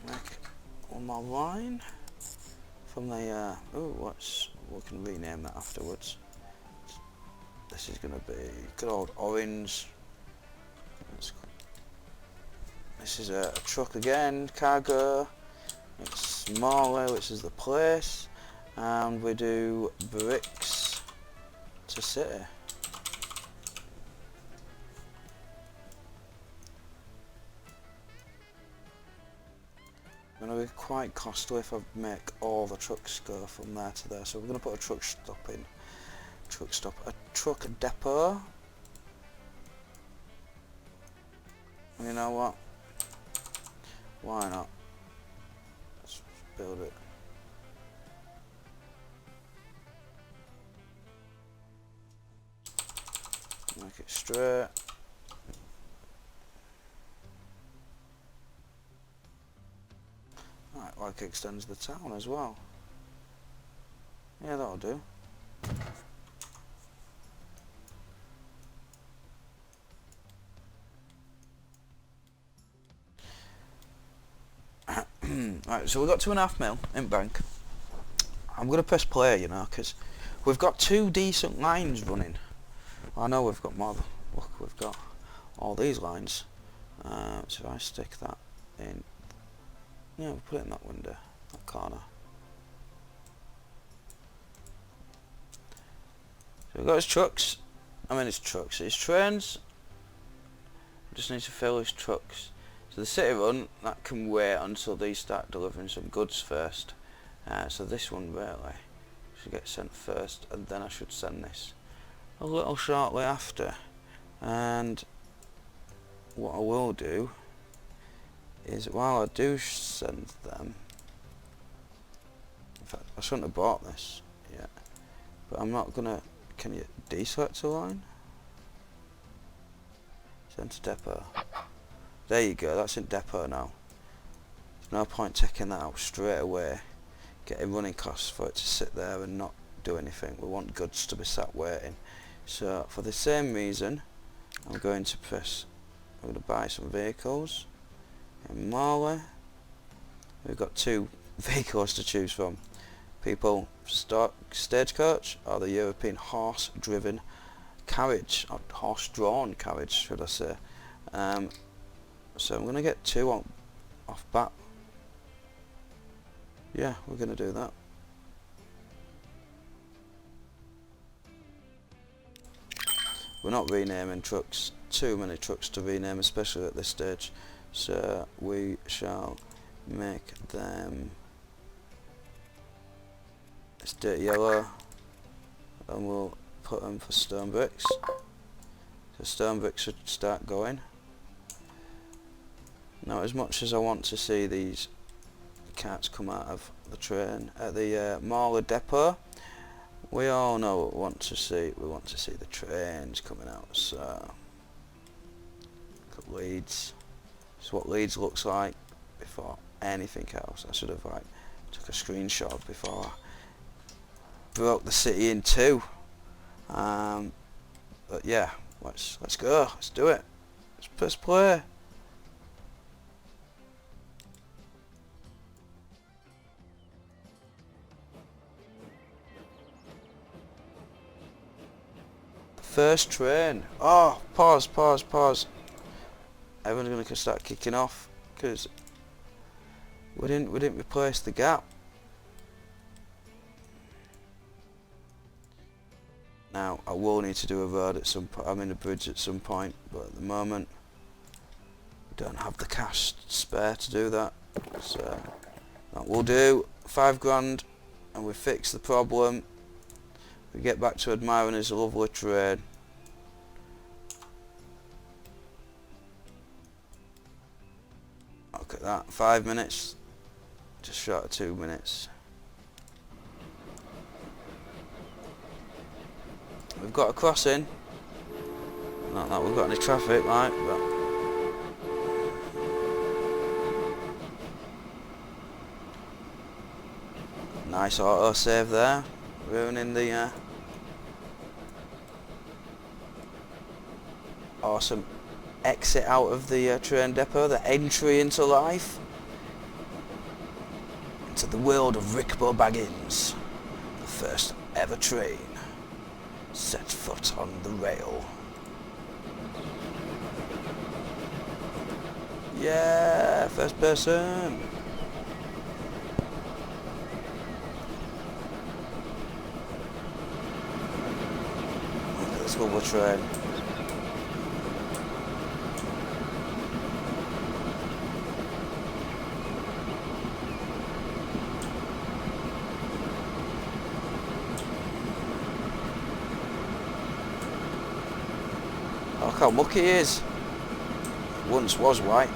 Make one more line from the we can rename that afterwards. This is going to be good old orange. This is a truck again, cargo. It's smaller, which is the place, and we do bricks to city. It's going to be quite costly if I make all the trucks go from there to there, so we're going to put a truck stop in. A truck depot. And you know what? Why not? Let's build it. Make it straight. Right, like it extends the town as well. Yeah, that'll do. Right, so we've got 2.5 mil in bank. I'm going to press play, you know, because we've got 2 decent lines running. I know we've got more. Look, we've got all these lines. So if I stick that in, yeah, we'll put it in that window, that corner. So we've got his trucks. His trains. Just need to fill his trucks. So the city run, that can wait until these start delivering some goods first. So this one really should get sent first, and then I should send this a little shortly after. And what I will do is, while I do send them, in fact I shouldn't have bought this yet, but I'm not gonna, can you deselect a line? Send to depot. There you go, that's in depot now. There's no point taking that out straight away, getting running costs for it to sit there and not do anything. We want goods to be sat waiting. So for the same reason, I'm going to buy some vehicles in Marley. We've got 2 vehicles to choose from. People, stagecoach or the European horse-driven carriage, or horse-drawn carriage, should I say. So I'm going to get 2 off bat. Yeah, we're going to do that. We're not renaming trucks. Too many trucks to rename, especially at this stage. So we shall make them this dirty yellow, and we'll put them for stone bricks. So stone bricks should start going. Now, as much as I want to see these carts come out of the train at the Marley depot, we all know what we want to see. We want to see the trains coming out. So look at Leeds. This is what Leeds looks like before anything else. I should have took a screenshot before I broke the city in 2. But yeah, let's go. Let's do it. Let's press play. First train. Oh, pause. Everyone's gonna start kicking off because we didn't replace the gap. Now I will need to do a road at some point. I mean a bridge at some point, but at the moment we don't have the cash spare to do that. So that will do. 5 grand, and we fix the problem. We get back to admiring his lovely train. Look at that, 5 minutes, just short of 2 minutes. We've got a crossing. Not that we've got any traffic, right? But nice auto save there, ruining the awesome exit out of the train depot, the entry into life, into the world of RickboBaggins, the first ever train set foot on the rail. Yeah, first person. Look at this lovely train. Look how mucky he is. Once was white.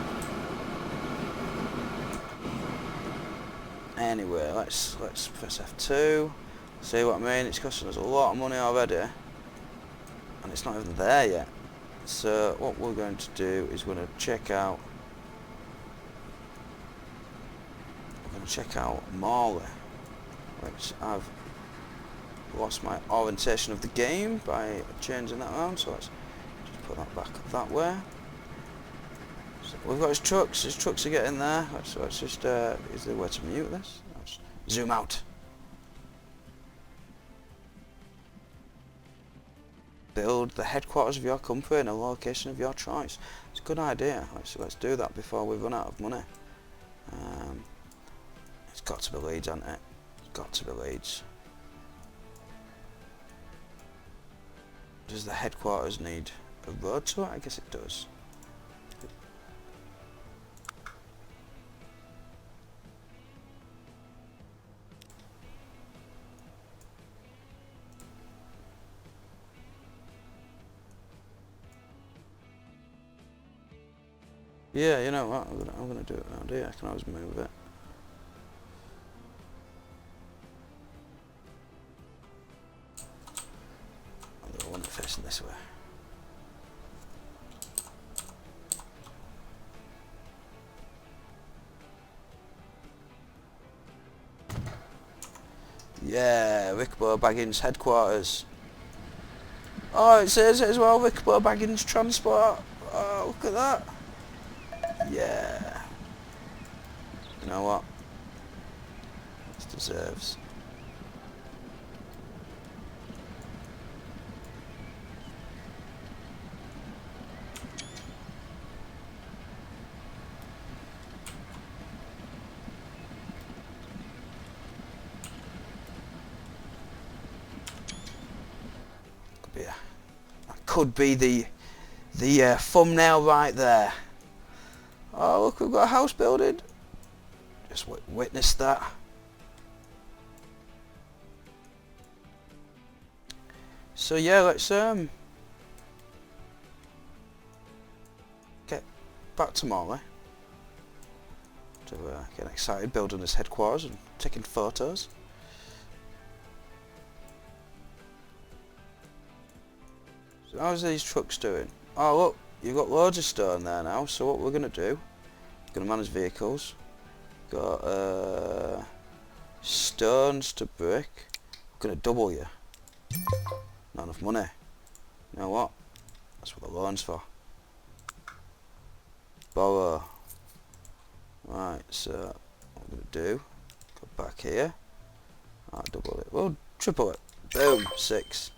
Anyway, let's press F2. See what I mean? It's costing us a lot of money already, and it's not even there yet. So what we're going to do is we're going to check out. We're going to check out Marley, which I've lost my orientation of the game by changing that around. So let's put that back that way. So we've got his trucks are getting there. Let's just, is there a way to mute this? Let's zoom out. Build the headquarters of your company in a location of your choice. It's a good idea. Let's do that before we run out of money. It's got to be Leeds, hasn't it? It's got to be Leeds. Does the headquarters need a road to it? I guess it does. Yeah, you know what? I'm gonna do it around here. I can always move it. I want it facing this way. Yeah, RickboBaggins headquarters. Oh, it says it as well, RickboBaggins transport. Oh, look at that. Yeah. You know what? This deserves. That could be the thumbnail right there. Oh, look, we've got a house building. Just witness that. So yeah, let's get back to Morley. To get excited building his headquarters and taking photos. So how's these trucks doing? Oh look, you've got loads of stone there now, so what we're going to do, we're going to manage vehicles. Got stones to brick. We're going to double you. Not enough money. You know what? That's what the loan's for. Borrow. Right, so what we're going to do, go back here. I'll double it. Well, triple it. Boom, 6.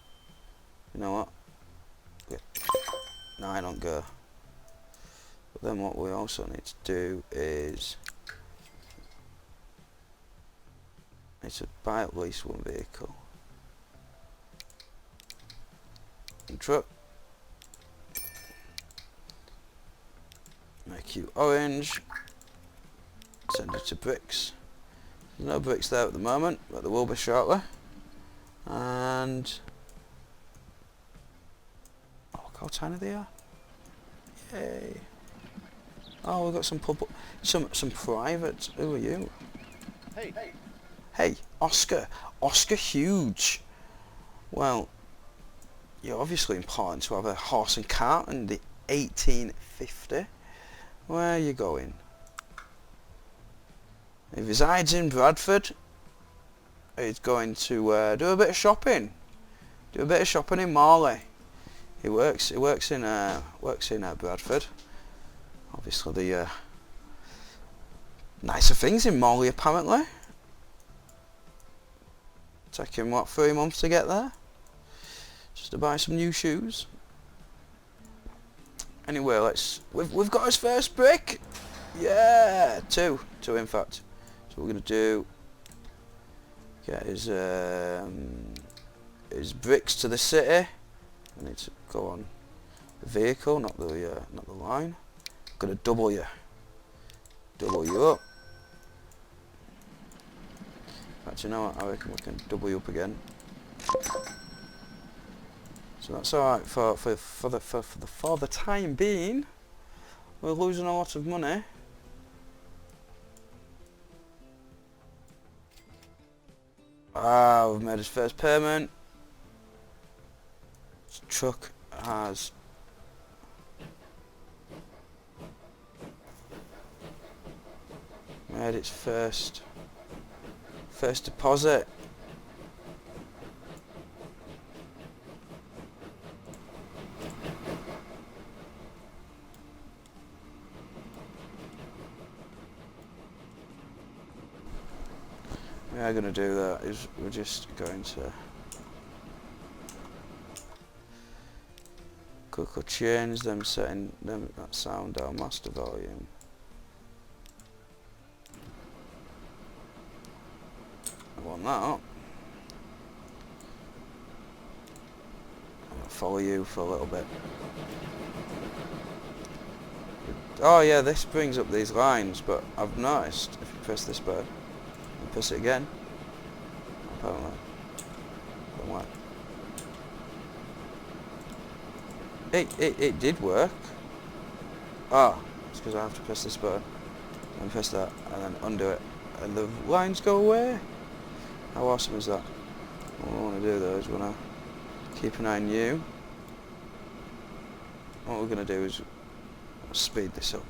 You know what? Get 9 on go. But then what we also need to do is need to buy at least one vehicle. And truck. Make you orange. Send it to bricks. There's no bricks there at the moment, but there will be shortly. And oh, look how tiny they are! Yay! Oh, we've got some public, some private. Who are you? Hey. Hey, Oscar. Oscar Huge. Well, you're obviously important to have a horse and cart in the 1850. Where are you going? He resides in Bradford. He's going to do a bit of shopping. Do a bit of shopping in Morley. He works in Bradford. Obviously, the nicer things in Morley apparently. Take him what, 3 months to get there, just to buy some new shoes. Anyway, we've got his first brick. Yeah, two in fact. So we're gonna do get his bricks to the city. I need to go on the vehicle, not the line. I'm gonna double you up. Actually, you know what? I reckon we can double you up again. So that's alright for the time being. We're losing a lot of money. Ah, we've made his first payment. This truck has made its first deposit. We are going to do that. Is we're just going to quickly change them, setting them that sound down, master volume. I want that up. I'm going to follow you for a little bit. Oh yeah, this brings up these lines, but I've noticed if you press this button and press it again, apparently don't work. It did work. Ah, it's because I have to press this button and press that and then undo it and the lines go away. How awesome is that? What I want to do though is we want to keep an eye on you. What we're going to do is speed this up.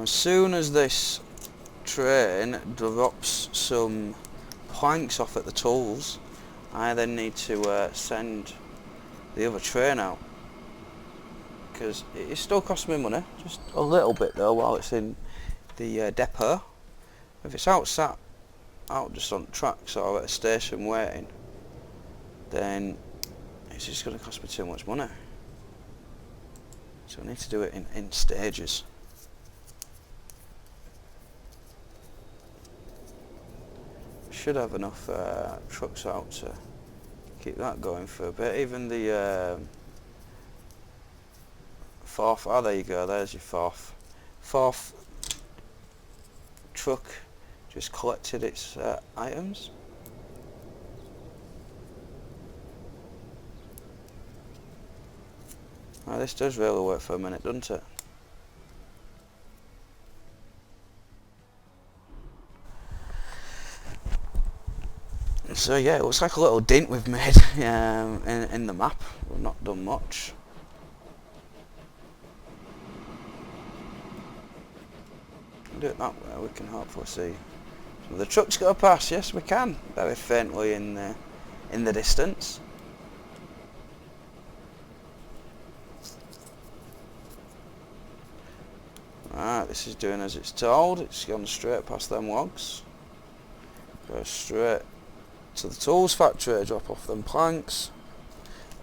As soon as this train drops some planks off at the tools, I then need to send the other train out, because it still costs me money, just a little bit though, while it's in the depot. If it's out just on tracks or at a station waiting, then it's just going to cost me too much money. So I need to do it in stages. Should have enough trucks out to keep that going for a bit. Even the fourth, oh there you go, there's your fourth truck just collected its items. Now this does really work for a minute, doesn't it? So yeah, it looks like a little dent we've made in the map. We've not done much. Do it that way, we can hopefully see some of the trucks go past. Yes, we can, very faintly in the distance. Right, this is doing as it's told. It's gone straight past them logs. Go straight to the tools factory, drop off them planks,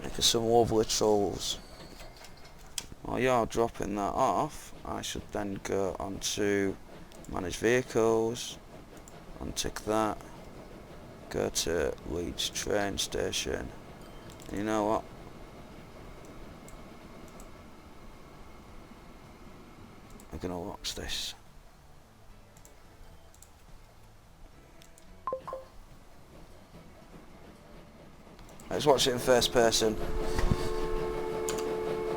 make us some lovely tools. While you're dropping that off, I should then go on to manage vehicles, untick that, go to Leeds train station. And you know what? I'm gonna watch this. Let's watch it in first person.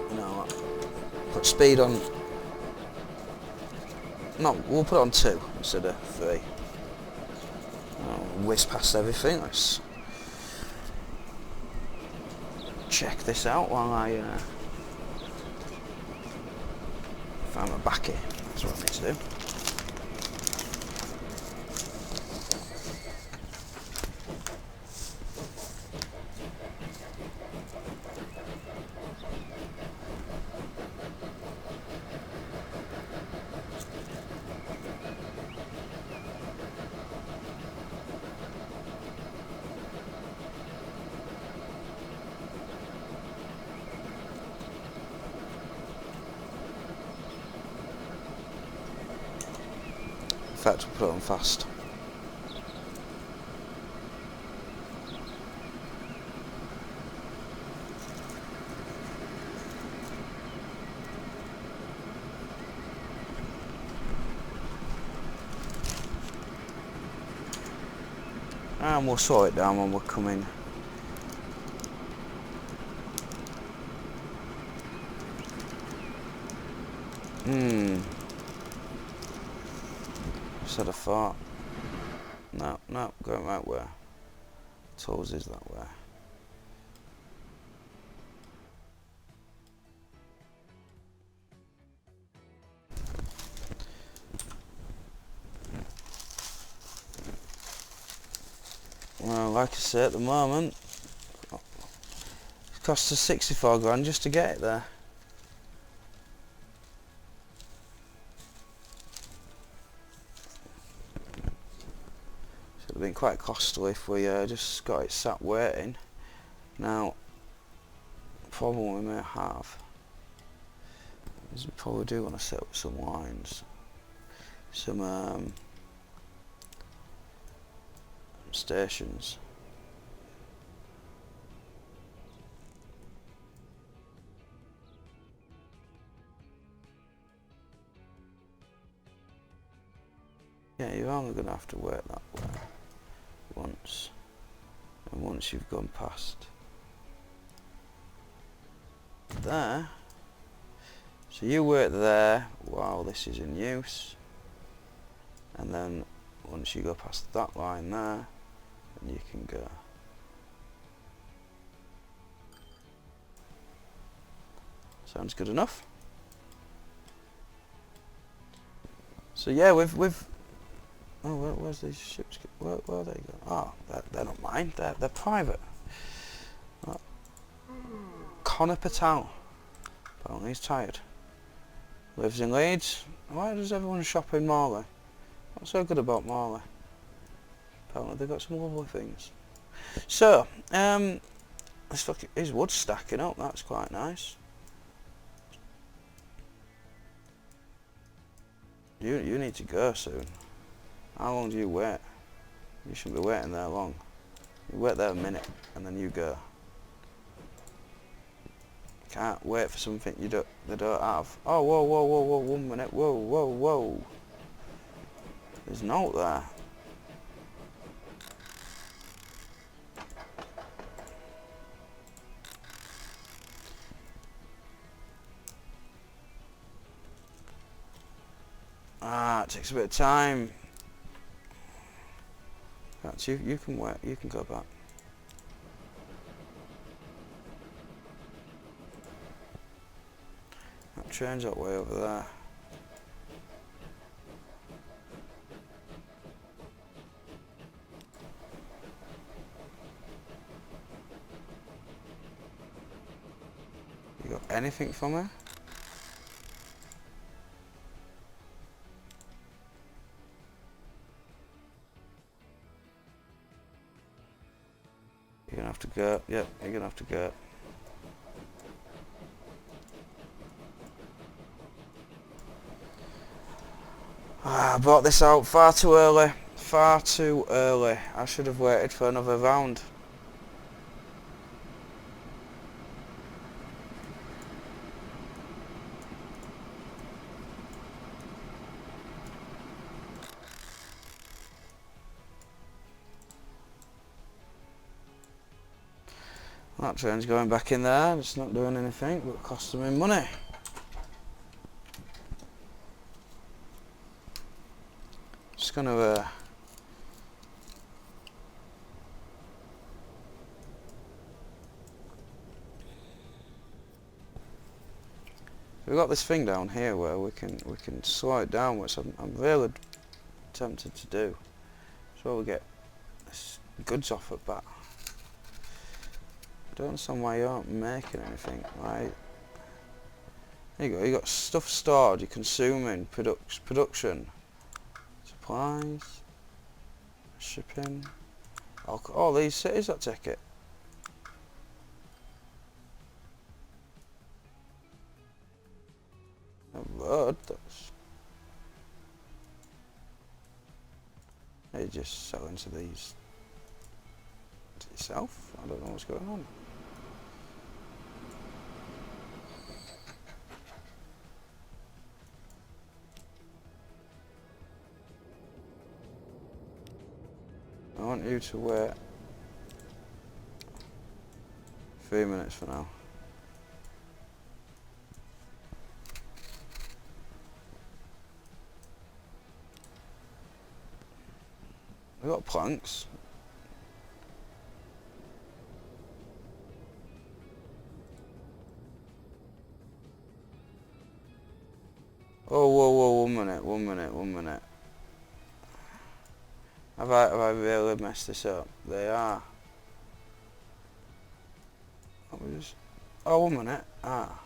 You know what? Put speed on. No, we'll put it on 2 instead of 3. I'll whiz past everything. Let's check this out while I find my backy. That's what I need to do. In fact, we'll put it on fast. And we'll slow it down when we're coming. Said a fart. No, going right way. Tools is that way. Well, like I say, at the moment, it costs us 64 grand just to get it there. Would have been quite costly if we just got it sat waiting. Now, the problem we may have is we probably do want to set up some lines, some stations. Yeah, you're only going to have to work that way once, and once you've gone past there, so you work there while this is in use, and then once you go past that line there, then you can go. Sounds good enough. So yeah, we've oh, where's these ships? Where are they going? Oh, they're not mine. They're private. Oh. Connor Patel. Apparently he's tired. Lives in Leeds. Why does everyone shop in Marley? What's so good about Marley? Apparently they've got some lovely things. So, his wood's stacking up. That's quite nice. You need to go soon. How long do you wait? You shouldn't be waiting there long. You wait there a minute and then you go. Can't wait for something they don't have. Oh, whoa, 1 minute, whoa. There's no there. Ah, it takes a bit of time. That's you can wait, you can go back. That train's that way over there. You got anything for me? You're gonna have to go. Yep, you're gonna have to go. Ah, I brought this out far too early. Far too early. I should have waited for another round. That train's going back in there. It's not doing anything, but costing me money. Just gonna we've got this thing down here where we can slow it down, which I'm really tempted to do. So we get this goods off at back. I don't understand why you aren't making anything. Right? There you go. You got stuff stored. You're consuming production, supplies, shipping. All these cities that take it. A road. That's. You just sell into these to yourself. I don't know what's going on. I want you to wait 3 minutes for now. We've got planks. Oh, whoa, 1 minute. Have I really messed this up? They are. Oh, 1 minute. Ah.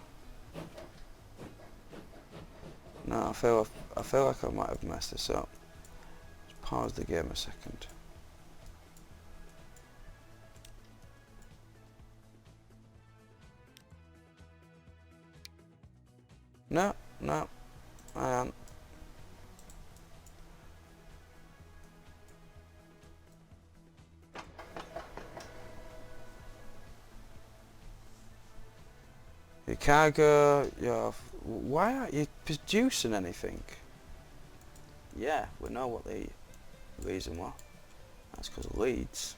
No, I feel like I might have messed this up. Let's pause the game a second. No, I am. Your cargo, why aren't you producing anything? Yeah, we know what the reason was. That's because of Leeds.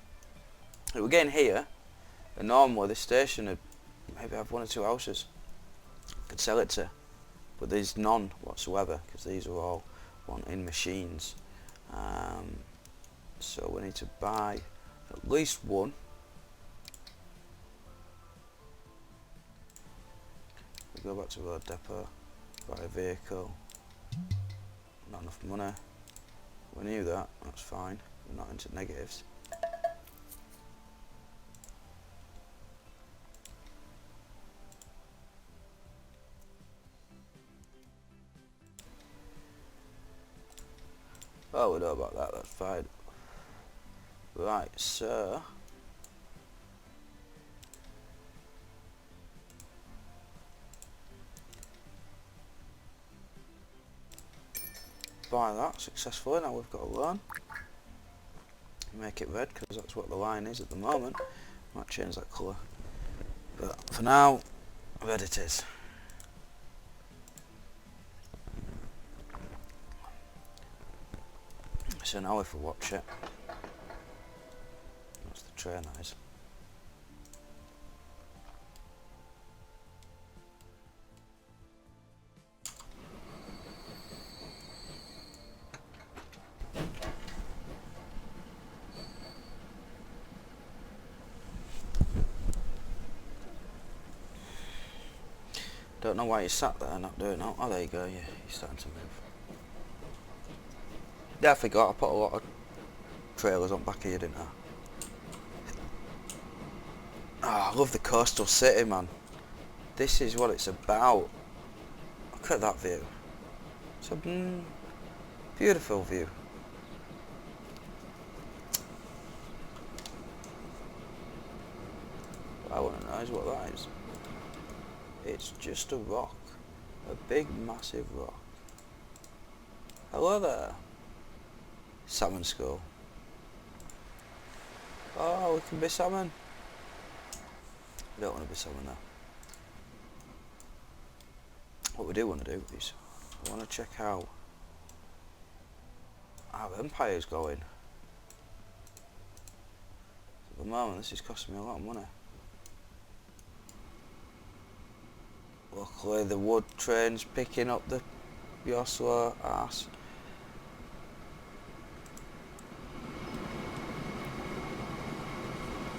We're getting here, and normally this station would maybe have 1 or 2 houses. Could sell it to, but there's none whatsoever because these are all wanting machines. So we need to buy at least one. We go back to road depot, buy a vehicle. No, enough money. We knew that, that's fine. We're not into negatives. Oh, we know about that, that's fine. Right, so buy that successfully. Now we've got a loan. Make it red because that's what the line is at the moment. Might change that colour, but for now, red it is. So now if we watch it, that's the train that is. Don't know why you sat there not doing that. Oh, there you go, yeah, you're starting to move. Yeah, I forgot I put a lot of trailers on back here, didn't I? Oh, I love the coastal city, man. This is what it's about. Look at that view. It's a beautiful view. What I want to know is what that is. It's just a rock. A big, massive rock. Hello there. Salmon school. Oh, we can be salmon. We don't want to be salmon though. What we do want to do is we want to check out how Empire's going. At the moment this is costing me a lot of money. Luckily the wood train's picking up the your slow ass.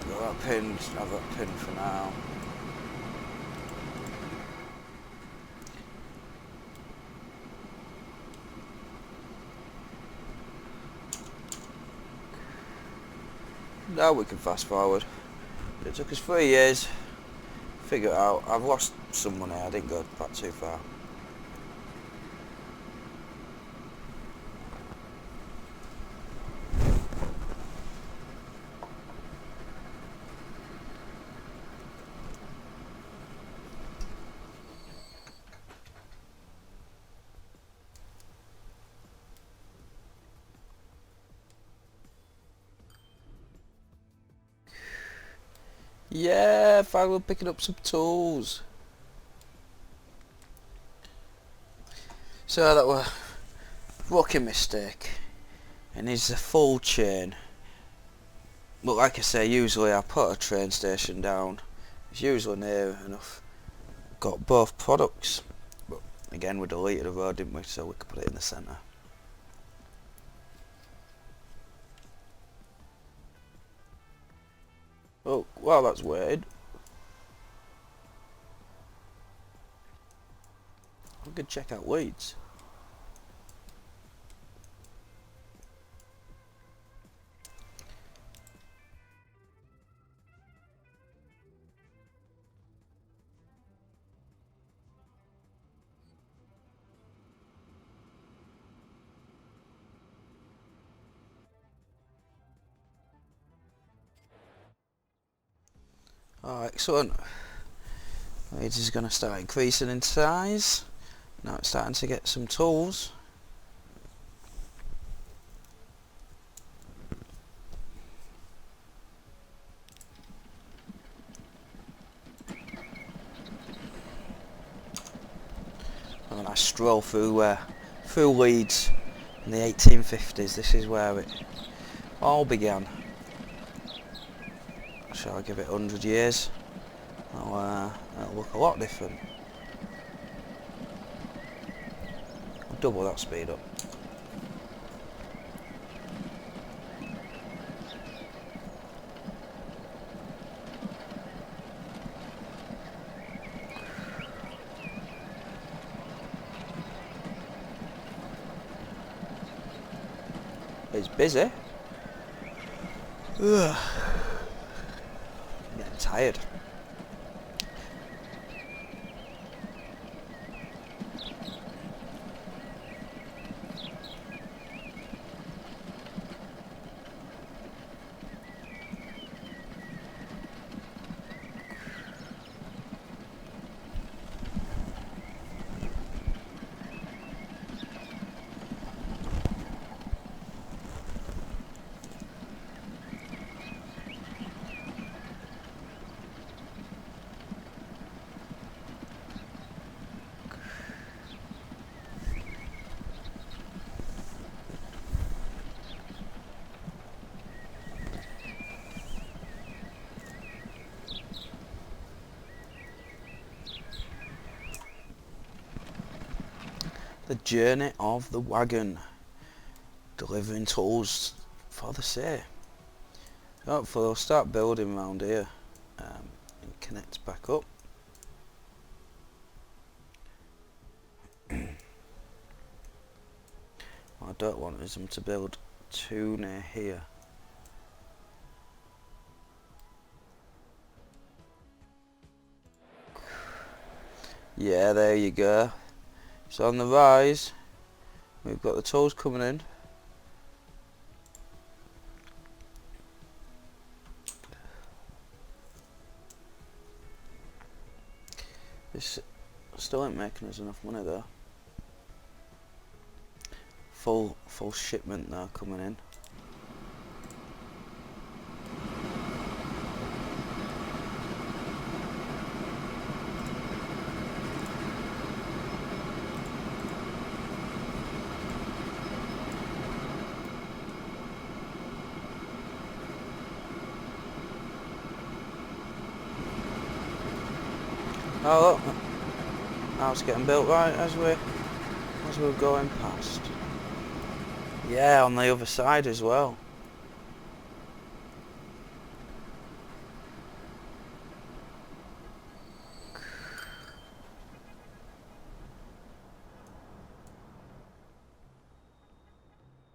Got that pin, just have that pin for now. Now we can fast forward. It took us 3 years to figure it out. I've lost some money, I didn't go back too far. Yeah, finally picking up some tools. So that was a rookie mistake. It needs a full chain. But like I say, usually I put a train station down. It's usually near enough. Got both products. But again, we deleted the road, didn't we? So we could put it in the centre. Oh, well, that's weird. We could check out Leeds. Oh, excellent. Leeds is going to start increasing in size. Now it's starting to get some tools. And I stroll through Leeds in the 1850s. This is where it all began. Shall I give it 100 years? It'll look a lot different. I'll double that speed up. It's busy. Ugh. I'm getting tired. The journey of the wagon, delivering tools for the city. Hopefully they'll start building around here and connect back up. What I don't want is them to build too near here. Yeah, there you go. So on the rise, we've got the tools coming in. This still ain't making us enough money though. Full shipment now coming in. Oh look, now it's getting built right as we're going past. Yeah, on the other side as well.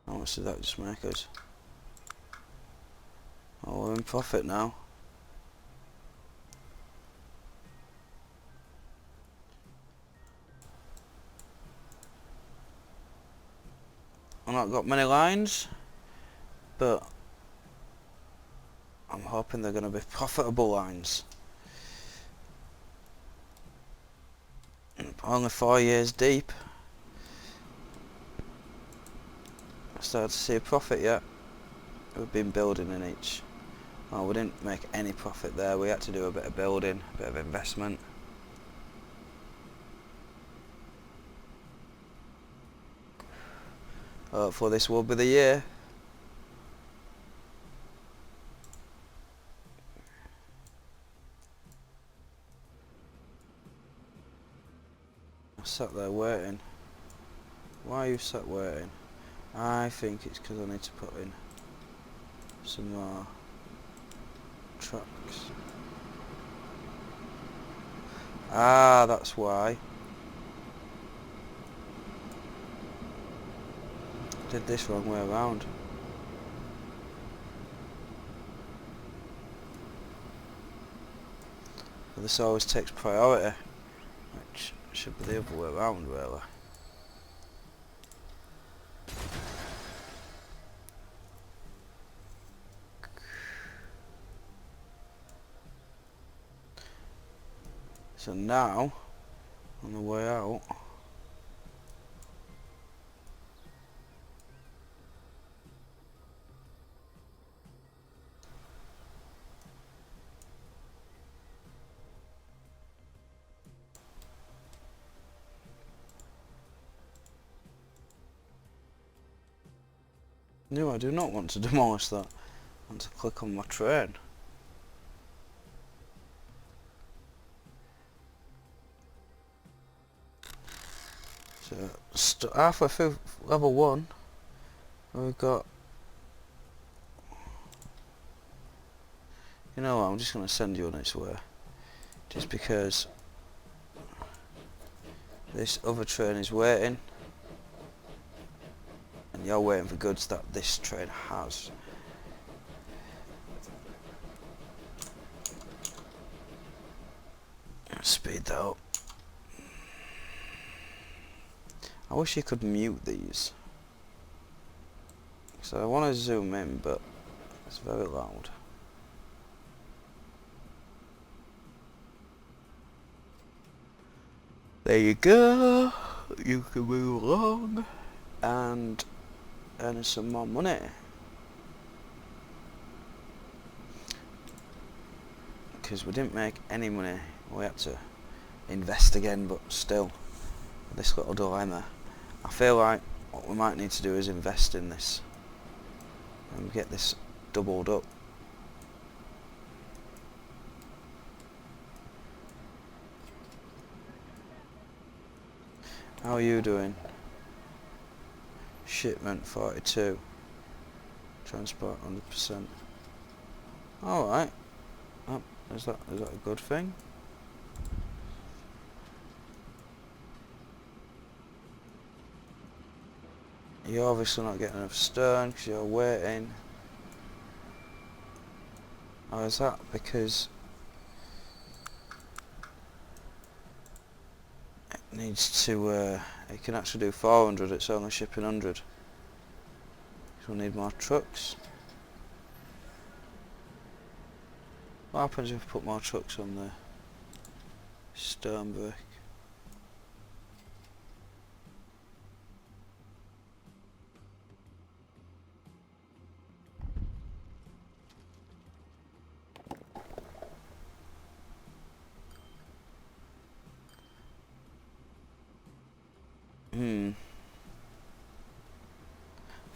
How much did that just make us? Oh, we're in profit now. I've not got many lines, but I'm hoping they're going to be profitable lines. Only 4 years deep. I started to see a profit yet. We've been building in each. Oh, we didn't make any profit there. We had to do a bit of building, a bit of investment. Hopefully this will be the year. I sat there waiting. Why are you sat waiting? I think it's because I need to put in some more tracks. Ah, that's why. Did this wrong way around. But this always takes priority, which should be the other way around really. So now, on the way out, no, I do not want to demolish that. I want to click on my train. So halfway through level 1, we've got. You know what? I'm just going to send you on its way, just because this other train is waiting, and and you're waiting for goods that this train has. Speed that up. I wish you could mute these. So I want to zoom in, but it's very loud. There you go. You can move along and earn some more money. Because we didn't make any money. We had to invest again, but still, this little dilemma. I feel like what we might need to do is invest in this and get this doubled up. How are you doing? Shipment 42. Transport 100%. Alright. Oh, is that a good thing? You're obviously not getting enough stern because you're waiting. Or is that because it needs to, it can actually do 400, it's only shipping 100. So we'll need more trucks. What happens if we put more trucks on the stone brick?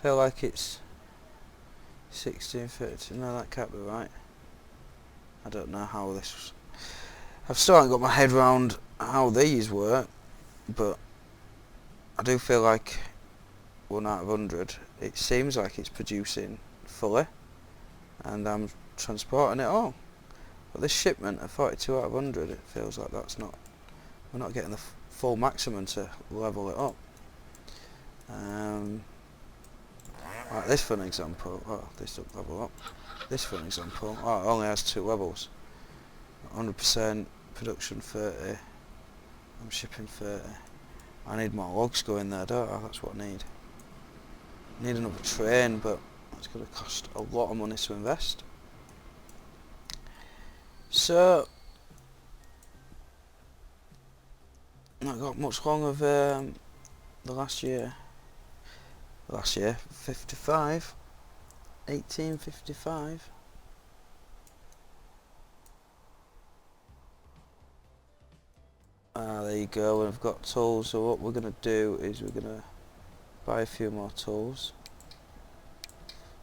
Feel like it's 1632. No, that can't be right. I don't know how this. I've still haven't got my head round how these work, but I do feel like 1 out of 100. It seems like it's producing fully, and I'm transporting it all. But this shipment at 42 out of 100, it feels like that's not. We're not getting the full maximum to level it up. Like this for an example. Oh, this doesn't level up. This for an example. Oh, it only has 2 levels. 100% production 30. I'm shipping 30. I need more logs going there, don't I? That's what I need. I need another train, but it's going to cost a lot of money to invest. So, not got much longer of the last year. 55. 1855. There you go, and I've got tools, so what we're going to do is we're going to buy a few more tools.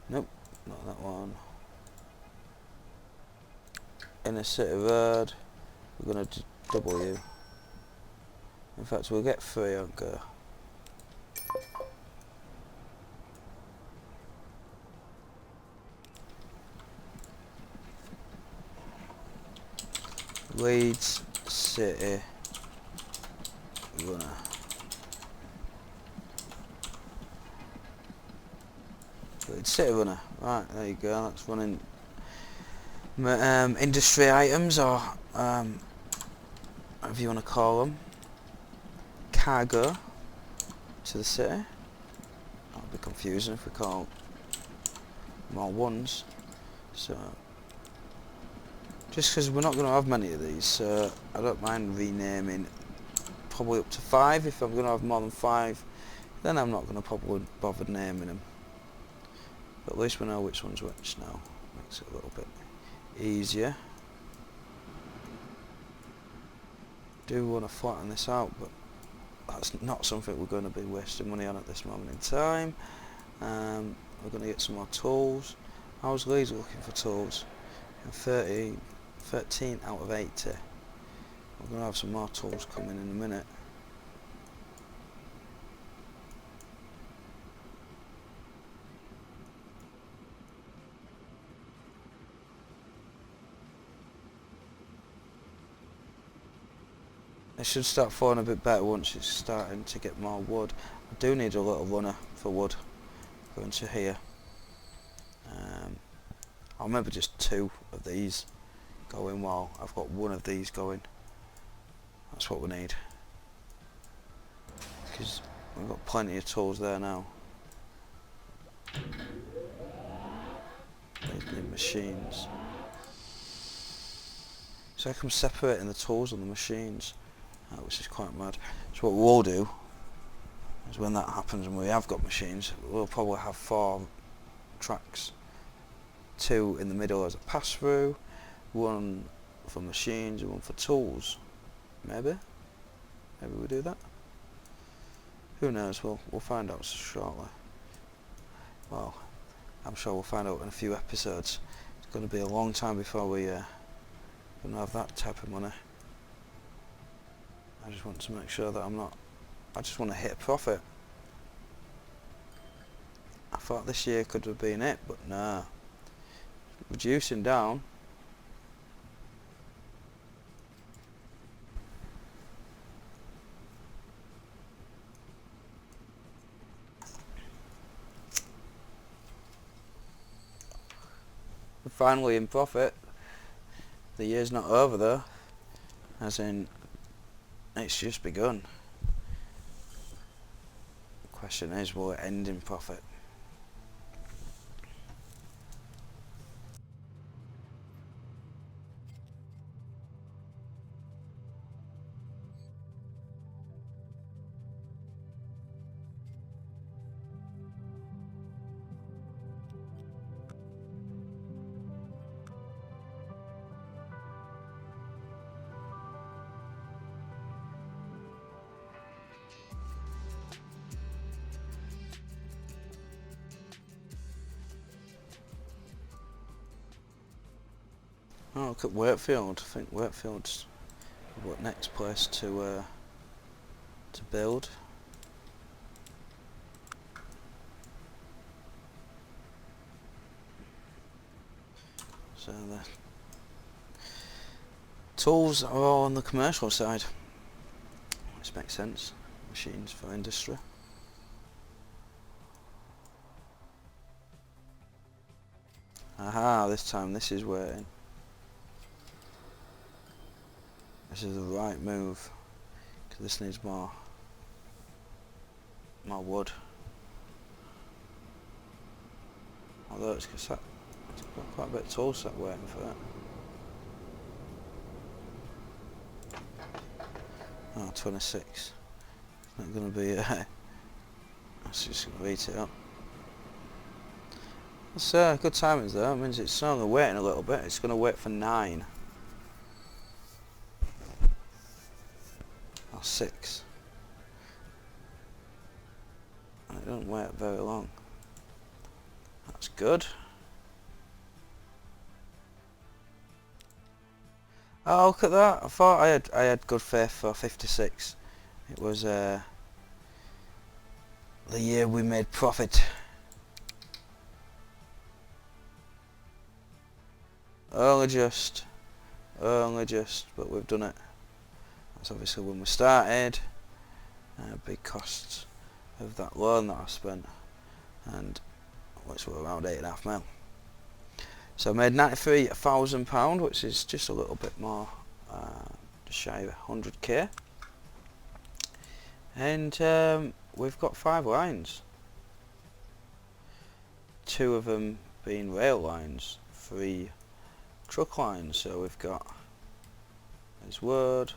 Nope, not that one. Inner City Road, we're going to do W. In fact, we'll get 3 on go. Leeds City Runner. Leeds City Runner. Right, there you go. That's running industry items, or whatever you want to call them. Cargo to the city. That'll be confusing if we call more ones. So. Just because we're not going to have many of these, so I don't mind renaming probably up to 5. If I'm going to have more than 5, then I'm not going to probably bother naming them. But at least we know which one's which now. Makes it a little bit easier. Do want to flatten this out, but that's not something we're going to be wasting money on at this moment in time. We're going to get some more tools. How's Leeds looking for tools? 13 out of 80. We're going to have some more tools coming in a minute. It should start falling a bit better once it's starting to get more wood. I do need a little runner for wood. go into here. I'll remember just 2 of these going while I've got 1 of these going. That's what we need, because we've got plenty of tools there now. These need machines, so I can separating the tools and the machines, which is quite mad. So what we'll do is, when that happens and we have got machines, we'll probably have 4 tracks, 2 in the middle as a pass through, 1 for machines and 1 for tools. Maybe we do that. Who knows? We'll find out shortly. Well, I'm sure we'll find out in a few episodes. It's going to be a long time before we going to have that type of money. I just want to make sure that I'm not. I just want to hit a profit. I thought this year could have been it, but nah. Reducing down. We're finally in profit. The year's not over though, as in it's just begun. The question is, will it end in profit? Oh, look at Wakefield. I think Wakefield's what next place to build. So the tools are all on the commercial side, which makes sense. Machines for industry. Aha, this time this is waiting. This is the right move, because this needs more wood. Although it's got quite a bit of tool set waiting for it. Oh, 26. Not going to be. That's just going to eat it up. That's good timings though. It means it's only waiting a little bit. It's going to wait for 9. 6, and it doesn't wait very long. That's good. Oh, look at that! I thought I had good faith for 56. It was the year we made profit. Only just, but we've done it. That's obviously when we started. Big costs of that loan that I spent, and which were around 8.5 mil. So I made £93,000, which is just a little bit more, just shy of 100k. And we've got 5 lines. 2 of them being rail lines, 3 truck lines. So we've got there's wood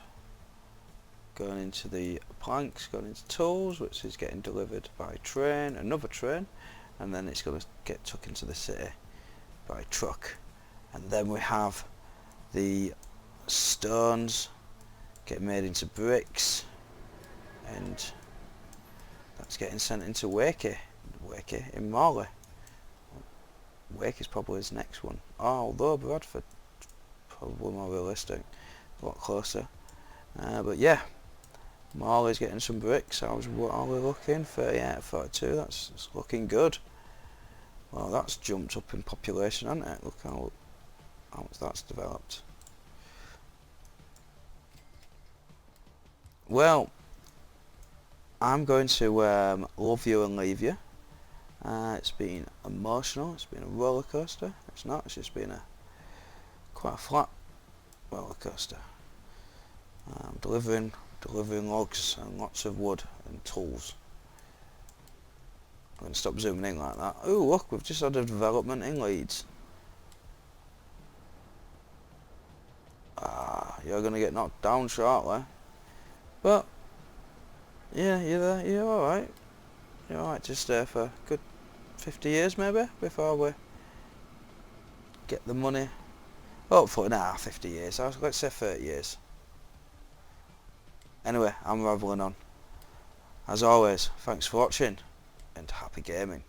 going into the planks, going into tools, which is getting delivered by train, another train, and then it's going to get took into the city by truck. And then we have the stones getting made into bricks, and that's getting sent into Wakey in Morley. Wakey's probably his next one, although Bradford probably more realistic, a lot closer. But yeah, Morley's getting some bricks. What are we looking? 38, 42, that's looking good. Well, that's jumped up in population, hasn't it? Look how much that's developed. Well, I'm going to love you and leave you. It's been emotional, it's been a roller coaster. It's not, it's just been quite a flat roller coaster. Delivering logs and lots of wood and tools. I'm going to stop zooming in like that. Oh look, we've just had a development in Leeds. You're going to get knocked down shortly. But yeah, you're alright. You're alright to stay for a good 50 years maybe before we get the money. Hopefully, 50 years. Let's say 30 years. Anyway, I'm rambling on. As always, thanks for watching and happy gaming.